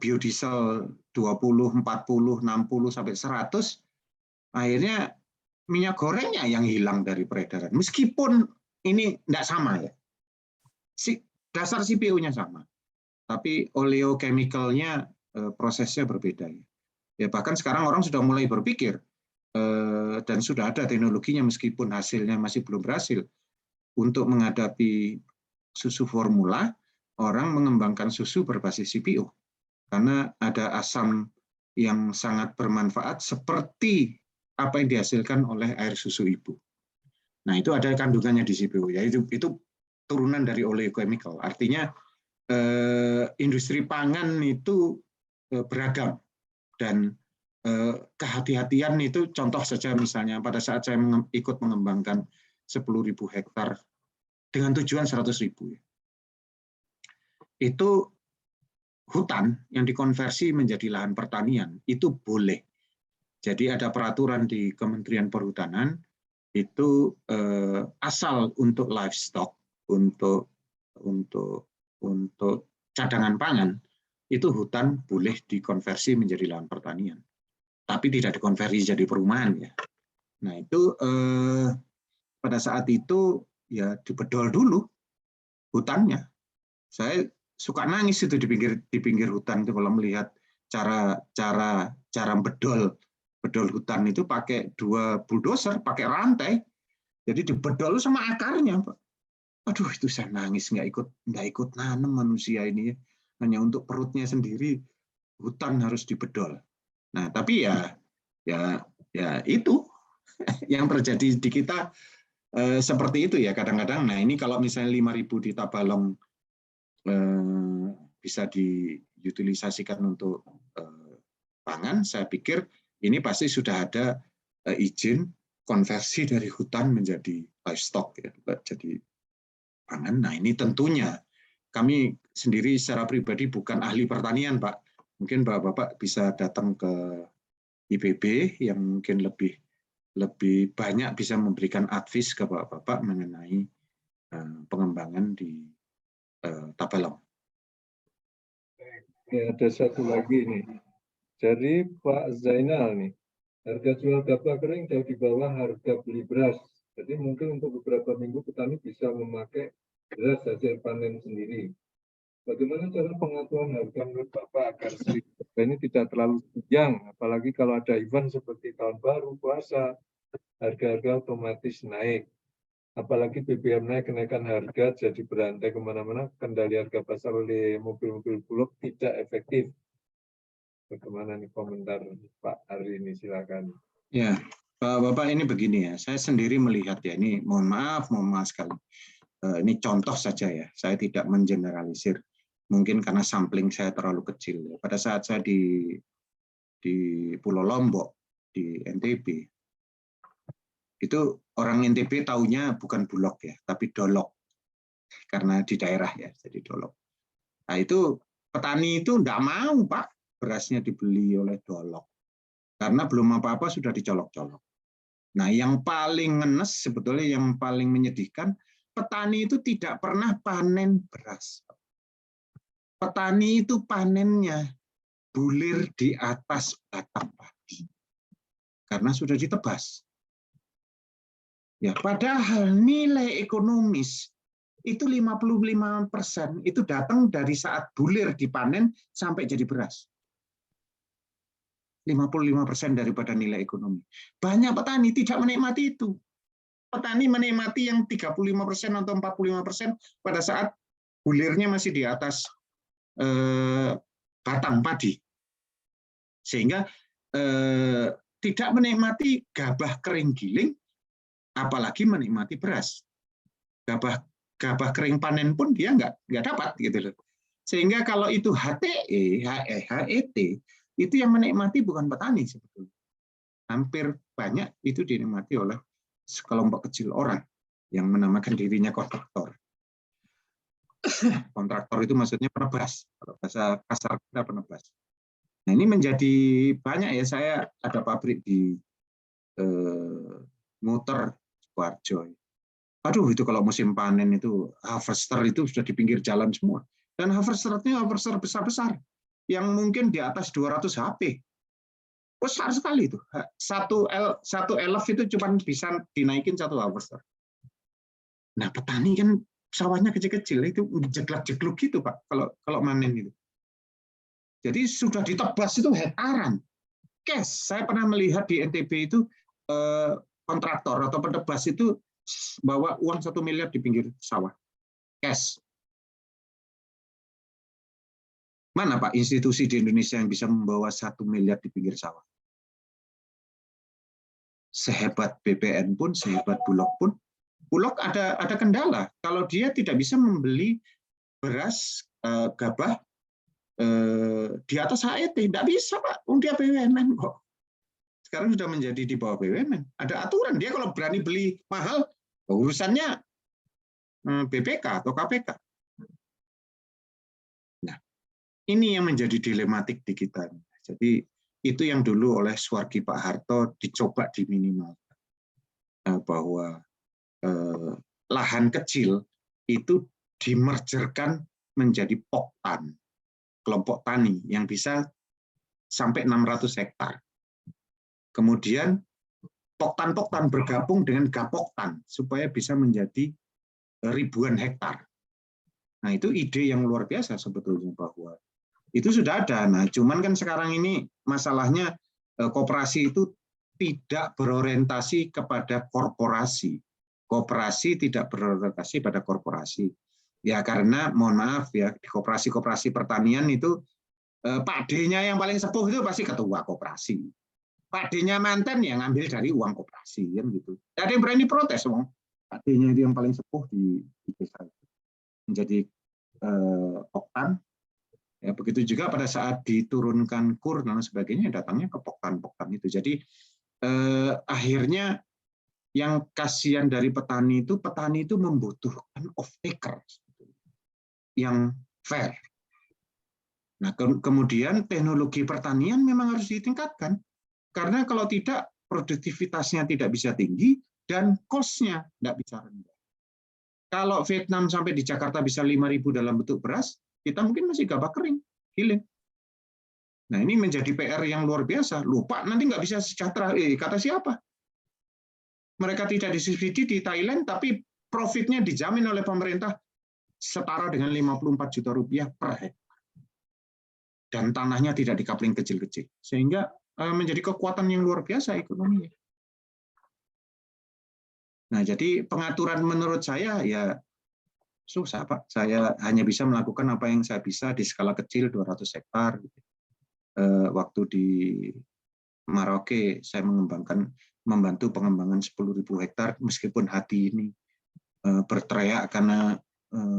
biodiesel 20, 40, 60 sampai 100, akhirnya minyak gorengnya yang hilang dari peredaran. Meskipun ini tidak sama ya, dasar CPO-nya sama, tapi oleochemical-nya prosesnya berbeda. Ya bahkan sekarang orang sudah mulai berpikir dan sudah ada teknologinya meskipun hasilnya masih belum berhasil untuk menghadapi susu formula. Orang mengembangkan susu berbasis CPO karena ada asam yang sangat bermanfaat seperti apa yang dihasilkan oleh air susu ibu. Nah, itu ada kandungannya di CPO, ya itu turunan dari oleochemical. Artinya industri pangan itu beragam dan kehati-hatian itu contoh saja misalnya pada saat saya ikut mengembangkan 10.000 hektar dengan tujuan 100.000 ya. Itu hutan yang dikonversi menjadi lahan pertanian itu boleh. Jadi ada peraturan di Kementerian Perhutanan itu asal untuk livestock, untuk cadangan pangan itu hutan boleh dikonversi menjadi lahan pertanian, tapi tidak dikonversi jadi perumahan ya. Nah itu pada saat itu ya dibedol dulu hutannya. Saya suka nangis itu di pinggir hutan itu kalau melihat cara bedol hutan itu pakai 2 bulldozer, pakai rantai, jadi dibedol sama akarnya, Pak. Aduh itu saya nangis, nggak ikut nanam manusia ini ya. Hanya untuk perutnya sendiri hutan harus dibedol. Nah tapi ya itu yang terjadi di kita seperti itu ya kadang-kadang. Nah ini kalau misalnya 5.000 di Tabalong bisa diutilisasikan untuk pangan, saya pikir ini pasti sudah ada izin konversi dari hutan menjadi livestock ya, jadi pangan. Nah ini tentunya kami sendiri secara pribadi bukan ahli pertanian Pak, mungkin Bapak bisa datang ke IPB yang mungkin lebih banyak bisa memberikan advice ke Bapak mengenai pengembangan di Tabalong. Ya, ada satu lagi nih. Jadi Pak Zainal nih, harga jual gabah kering jauh di bawah harga beli beras. Jadi mungkin untuk beberapa minggu petani bisa memakai beras hasil panen sendiri. Bagaimana cara pengaturan harga menurut Bapak agar ini tidak terlalu tinggi, apalagi kalau ada event seperti tahun baru, puasa, harga-harga otomatis naik. Apalagi BBM naik, kenaikan harga jadi berantai kemana-mana, kendali harga pasar oleh mobil-mobil bulog tidak efektif. Bagaimana nih komentar Pak Ari ini, silakan. Ya, Bapak ini begini ya, saya sendiri melihat ya, ini mohon maaf sekali. Ini contoh saja ya, saya tidak mengeneralisir. Mungkin karena sampling saya terlalu kecil. Pada saat saya di Pulau Lombok, di NTB, itu orang NTB taunya bukan bulog ya, tapi dolok. Karena di daerah ya, jadi dolok. Nah itu petani itu enggak mau Pak, berasnya dibeli oleh dolok. Karena belum apa-apa sudah dicolok-colok. Nah, yang paling ngenes sebetulnya, yang paling menyedihkan, petani itu tidak pernah panen beras. Petani itu panennya bulir di atas batang padi. Karena sudah ditebas. Ya, padahal nilai ekonomis itu 55% itu datang dari saat bulir dipanen sampai jadi beras. 55% daripada nilai ekonomi. Banyak petani tidak menikmati itu. Petani menikmati yang 35% atau 45% pada saat bulirnya masih di atas batang padi. Sehingga tidak menikmati gabah kering giling, apalagi menikmati beras. Gabah kering panen pun dia nggak dapat gitu loh. Sehingga kalau itu HTE, HET, itu yang menikmati bukan petani sebetulnya. Hampir banyak itu dinikmati oleh sekelompok kecil orang yang menamakan dirinya kontraktor. Kontraktor itu maksudnya penebas. Kalau bahasa kasar kita penebas. Nah, ini menjadi banyak ya. Saya ada pabrik di Muter, Sukoharjo. Aduh, itu kalau musim panen itu harvester itu sudah di pinggir jalan semua. Dan harvesternya harvester besar-besar yang mungkin di atas 200 HP. Besar sekali itu. Satu elf itu cuma bisa dinaikin satu harvester. Nah, petani kan sawahnya kecil-kecil, itu jeglak-jegluk gitu, Pak, kalau manen itu. Jadi sudah ditebas itu hektaran. Cash, saya pernah melihat di NTB itu kontraktor atau penebas itu bawa uang 1 miliar di pinggir sawah. Cash. Mana Pak institusi di Indonesia yang bisa membawa 1 miliar di pinggir sawah? Sehebat BPN pun, sehebat Bulog pun, Bulog ada kendala. Kalau dia tidak bisa membeli beras, gabah di atas HET, tidak bisa Pak. Dia BUMN kok. Sekarang sudah menjadi di bawah BUMN. Ada aturan. Dia kalau berani beli mahal, urusannya BPK atau KPK. Nah, ini yang menjadi dilematik di kita. Jadi itu yang dulu oleh Suwargi Pak Harto dicoba diminimalkan. Bahwa lahan kecil itu dimergerkan menjadi poktan, kelompok tani yang bisa sampai 600 hektar. Kemudian poktan-poktan bergabung dengan gapoktan supaya bisa menjadi ribuan hektar. Nah, itu ide yang luar biasa sebetulnya, bahwa itu sudah ada. Nah, cuman kan sekarang ini masalahnya koperasi itu tidak berorientasi kepada korporasi. Koperasi tidak berorientasi pada korporasi. Ya karena mohon maaf ya, di koperasi-koperasi pertanian itu Pak D-nya yang paling sepuh itu pasti ketua koperasi. Pak D-nya manten yang ngambil dari uang koperasi kan gitu. Tidak ada yang berani protes, Pak D-nya itu yang paling sepuh di desa itu. Menjadi poktan. Ya, begitu juga pada saat diturunkan kur dan sebagainya, datangnya ke poktan-poktan itu. Jadi akhirnya yang kasihan dari petani itu membutuhkan off-taker yang fair. Nah, kemudian teknologi pertanian memang harus ditingkatkan. Karena kalau tidak, produktivitasnya tidak bisa tinggi dan cost-nya tidak bisa rendah. Kalau Vietnam sampai di Jakarta bisa 5.000 dalam bentuk beras, kita mungkin masih gabah kering, giling. Nah, ini menjadi PR yang luar biasa. Lupa, nanti nggak bisa sejahtera. Kata siapa? Mereka tidak disubsidi di Thailand, tapi profitnya dijamin oleh pemerintah setara dengan 54 juta rupiah per hektar. Dan tanahnya tidak dikapling kecil-kecil. Sehingga menjadi kekuatan yang luar biasa ekonominya. Nah, jadi pengaturan menurut saya ya susah, Pak. Saya hanya bisa melakukan apa yang saya bisa di skala kecil 200 hektar. Waktu di Merauke saya membantu pengembangan 10.000 hektar, meskipun hati ini berteriak karena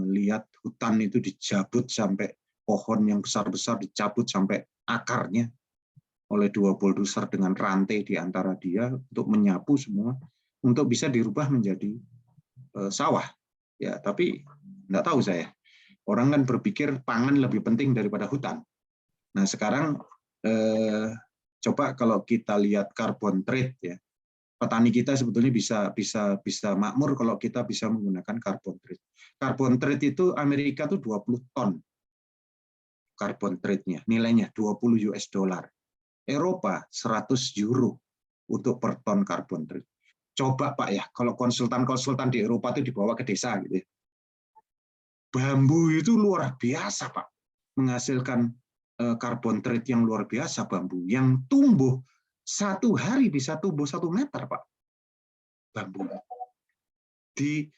lihat hutan itu dicabut sampai pohon yang besar-besar dicabut sampai akarnya oleh 2 bulldozer dengan rantai di antara dia untuk menyapu semua, untuk bisa dirubah menjadi sawah. Ya, tapi nggak tahu saya. Orang kan berpikir pangan lebih penting daripada hutan. Nah, sekarang Coba kalau kita lihat carbon trade ya, petani kita sebetulnya bisa makmur kalau kita bisa menggunakan carbon trade. Carbon trade itu Amerika tuh 20 ton carbon trade-nya, nilainya 20 US dollar. Eropa 100 euro untuk per ton carbon trade. Coba Pak ya, kalau konsultan-konsultan di Eropa itu dibawa ke desa gitu ya. Bambu itu luar biasa Pak, menghasilkan carbon trade yang luar biasa bambu, yang tumbuh 1 hari bisa tumbuh 1 meter Pak. Bambu di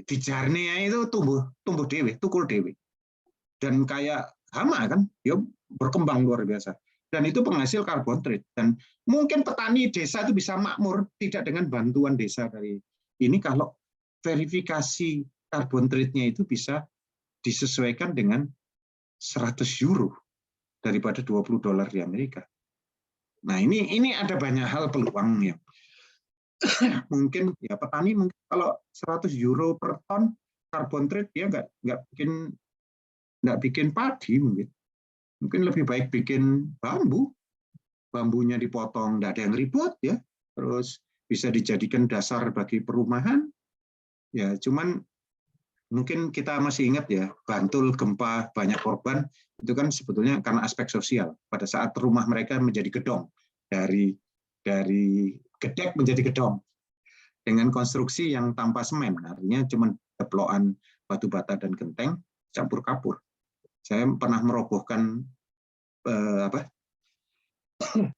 Jarnea itu tumbuh dewe, tukul dewe, dan kayak hama kan, ya berkembang luar biasa. Dan itu penghasil carbon trade. Dan mungkin petani desa itu bisa makmur tidak dengan bantuan desa dari ini kalau verifikasi carbon trade-nya itu bisa disesuaikan dengan 100 euro daripada 20 dolar di Amerika. Nah ini ada banyak hal peluang yang mungkin ya petani mungkin kalau 100 euro per ton carbon trade dia nggak bikin padi mungkin lebih baik bikin bambunya dipotong, nggak ada yang ribut ya, terus bisa dijadikan dasar bagi perumahan ya. Cuman mungkin kita masih ingat ya, Bantul gempa banyak korban itu kan sebetulnya karena aspek sosial. Pada saat rumah mereka menjadi gedong, dari gedek menjadi gedong dengan konstruksi yang tanpa semen, artinya cuma deplokan batu bata dan genteng campur kapur. Saya pernah merobohkan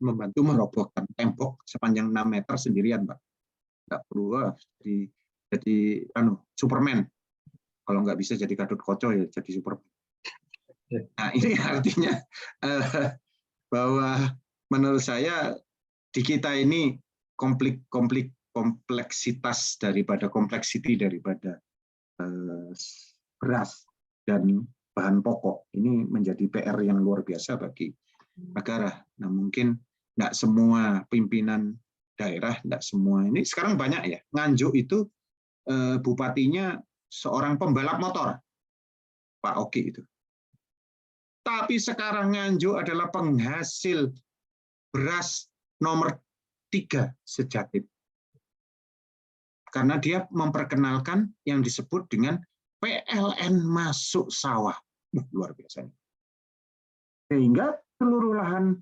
membantu merobohkan tembok sepanjang 6 meter sendirian, Pak. Nggak perlu jadi Superman. Kalau nggak bisa jadi Gatot Koco ya jadi Superman. Nah ini artinya bahwa menurut saya di kita ini kompleksitas daripada beras dan bahan pokok ini menjadi PR yang luar biasa bagi negara. Nah mungkin nggak semua pimpinan daerah, nggak semua ini sekarang banyak ya. Nganjuk itu bupatinya seorang pembalap motor, Pak Oki itu. Tapi sekarang Nganjuk adalah penghasil beras nomor 3 sejatim. Karena dia memperkenalkan yang disebut dengan PLN masuk sawah. Luar biasa. Sehingga seluruh lahan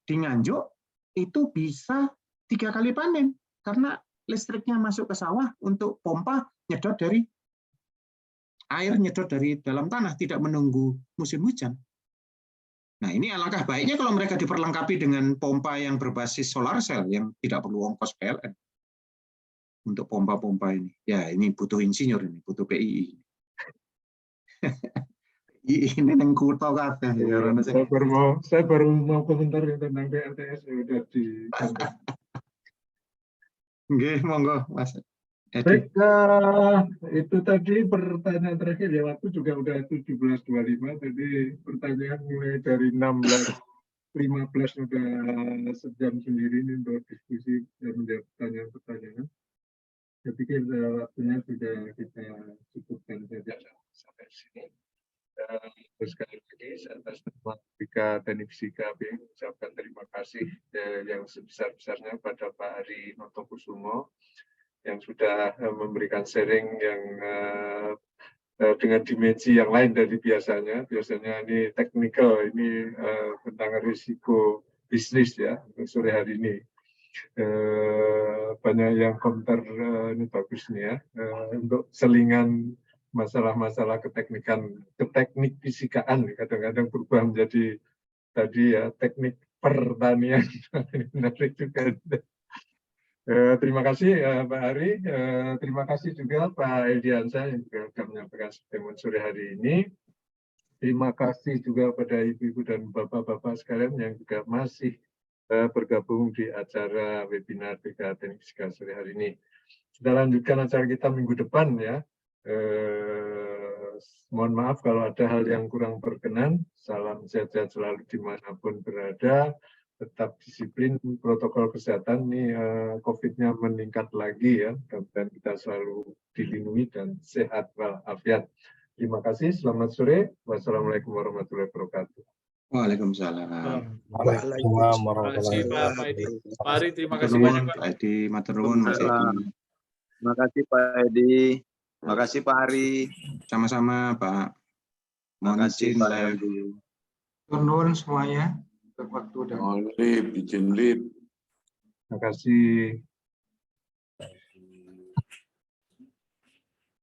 di Nganjuk itu bisa 3 kali panen. Karena listriknya masuk ke sawah untuk pompa nyedot dari air, nyedot dari dalam tanah, tidak menunggu musim hujan. Nah ini alangkah baiknya kalau mereka diperlengkapi dengan pompa yang berbasis solar cell yang tidak perlu ongkos PLN untuk pompa-pompa ini. Ya ini butuh insinyur, ini butuh PII. Ini yang kuto kabeh ya. Saya baru mau komentar tentang PLTS yang sudah di. Nggih, monggo Mas Edi. Baik, itu tadi pertanyaan terakhir ya, waktu juga udah 17.25, jadi pertanyaan mulai dari 16.15 sudah sejam sendiri ini untuk diskusi dan menjawab pertanyaan-pertanyaan. Saya pikir waktunya sudah kita cukupkan saja sampai sini. Terus sekali lagi atas nama Bika Teknik Fisika mengucapkan terima kasih yang sebesar-besarnya pada Pak Ari Notokusumo yang sudah memberikan sharing yang dengan dimensi yang lain dari biasanya. Biasanya ini technical, ini tentang risiko bisnis ya untuk sore hari ini. Banyak yang komentar ini bagus nih ya, untuk selingan masalah-masalah keteknik fisikaan kadang-kadang berubah menjadi tadi ya teknik pertanian. Menarik juga. Terima kasih Pak Ari, terima kasih juga Pak Eldiansyah yang juga sudah menyampaikan statement sore hari ini. Terima kasih juga pada ibu-ibu dan bapak-bapak sekalian yang juga masih bergabung di acara webinar Bika Teknik Fisika sore hari ini. Kita lanjutkan acara kita minggu depan ya. Mohon maaf kalau ada hal yang kurang berkenan. Salam sehat-sehat selalu dimanapun berada. Tetap disiplin protokol kesehatan. Ini COVID-nya meningkat lagi ya. Dan kita selalu dilindungi dan sehat walafiat. Terima kasih. Selamat sore. Wassalamualaikum warahmatullahi wabarakatuh. Waalaikumsalam. Waalaikumsalam Terima kasih warahmatullahi Pak Edi. wabarakatuh. Pak Ari, terima Matur kasih nuwun, banyak Pak. Pak Edi, matur nuwun, Mas Edi. Terima kasih Pak Edi. Terima kasih Pak Ari. Sama-sama, Pak. Terima Mohon kasih izin Pak saya. Heldi. Turun semuanya untuk waktu dan Mohon izin, Lip. terima kasih.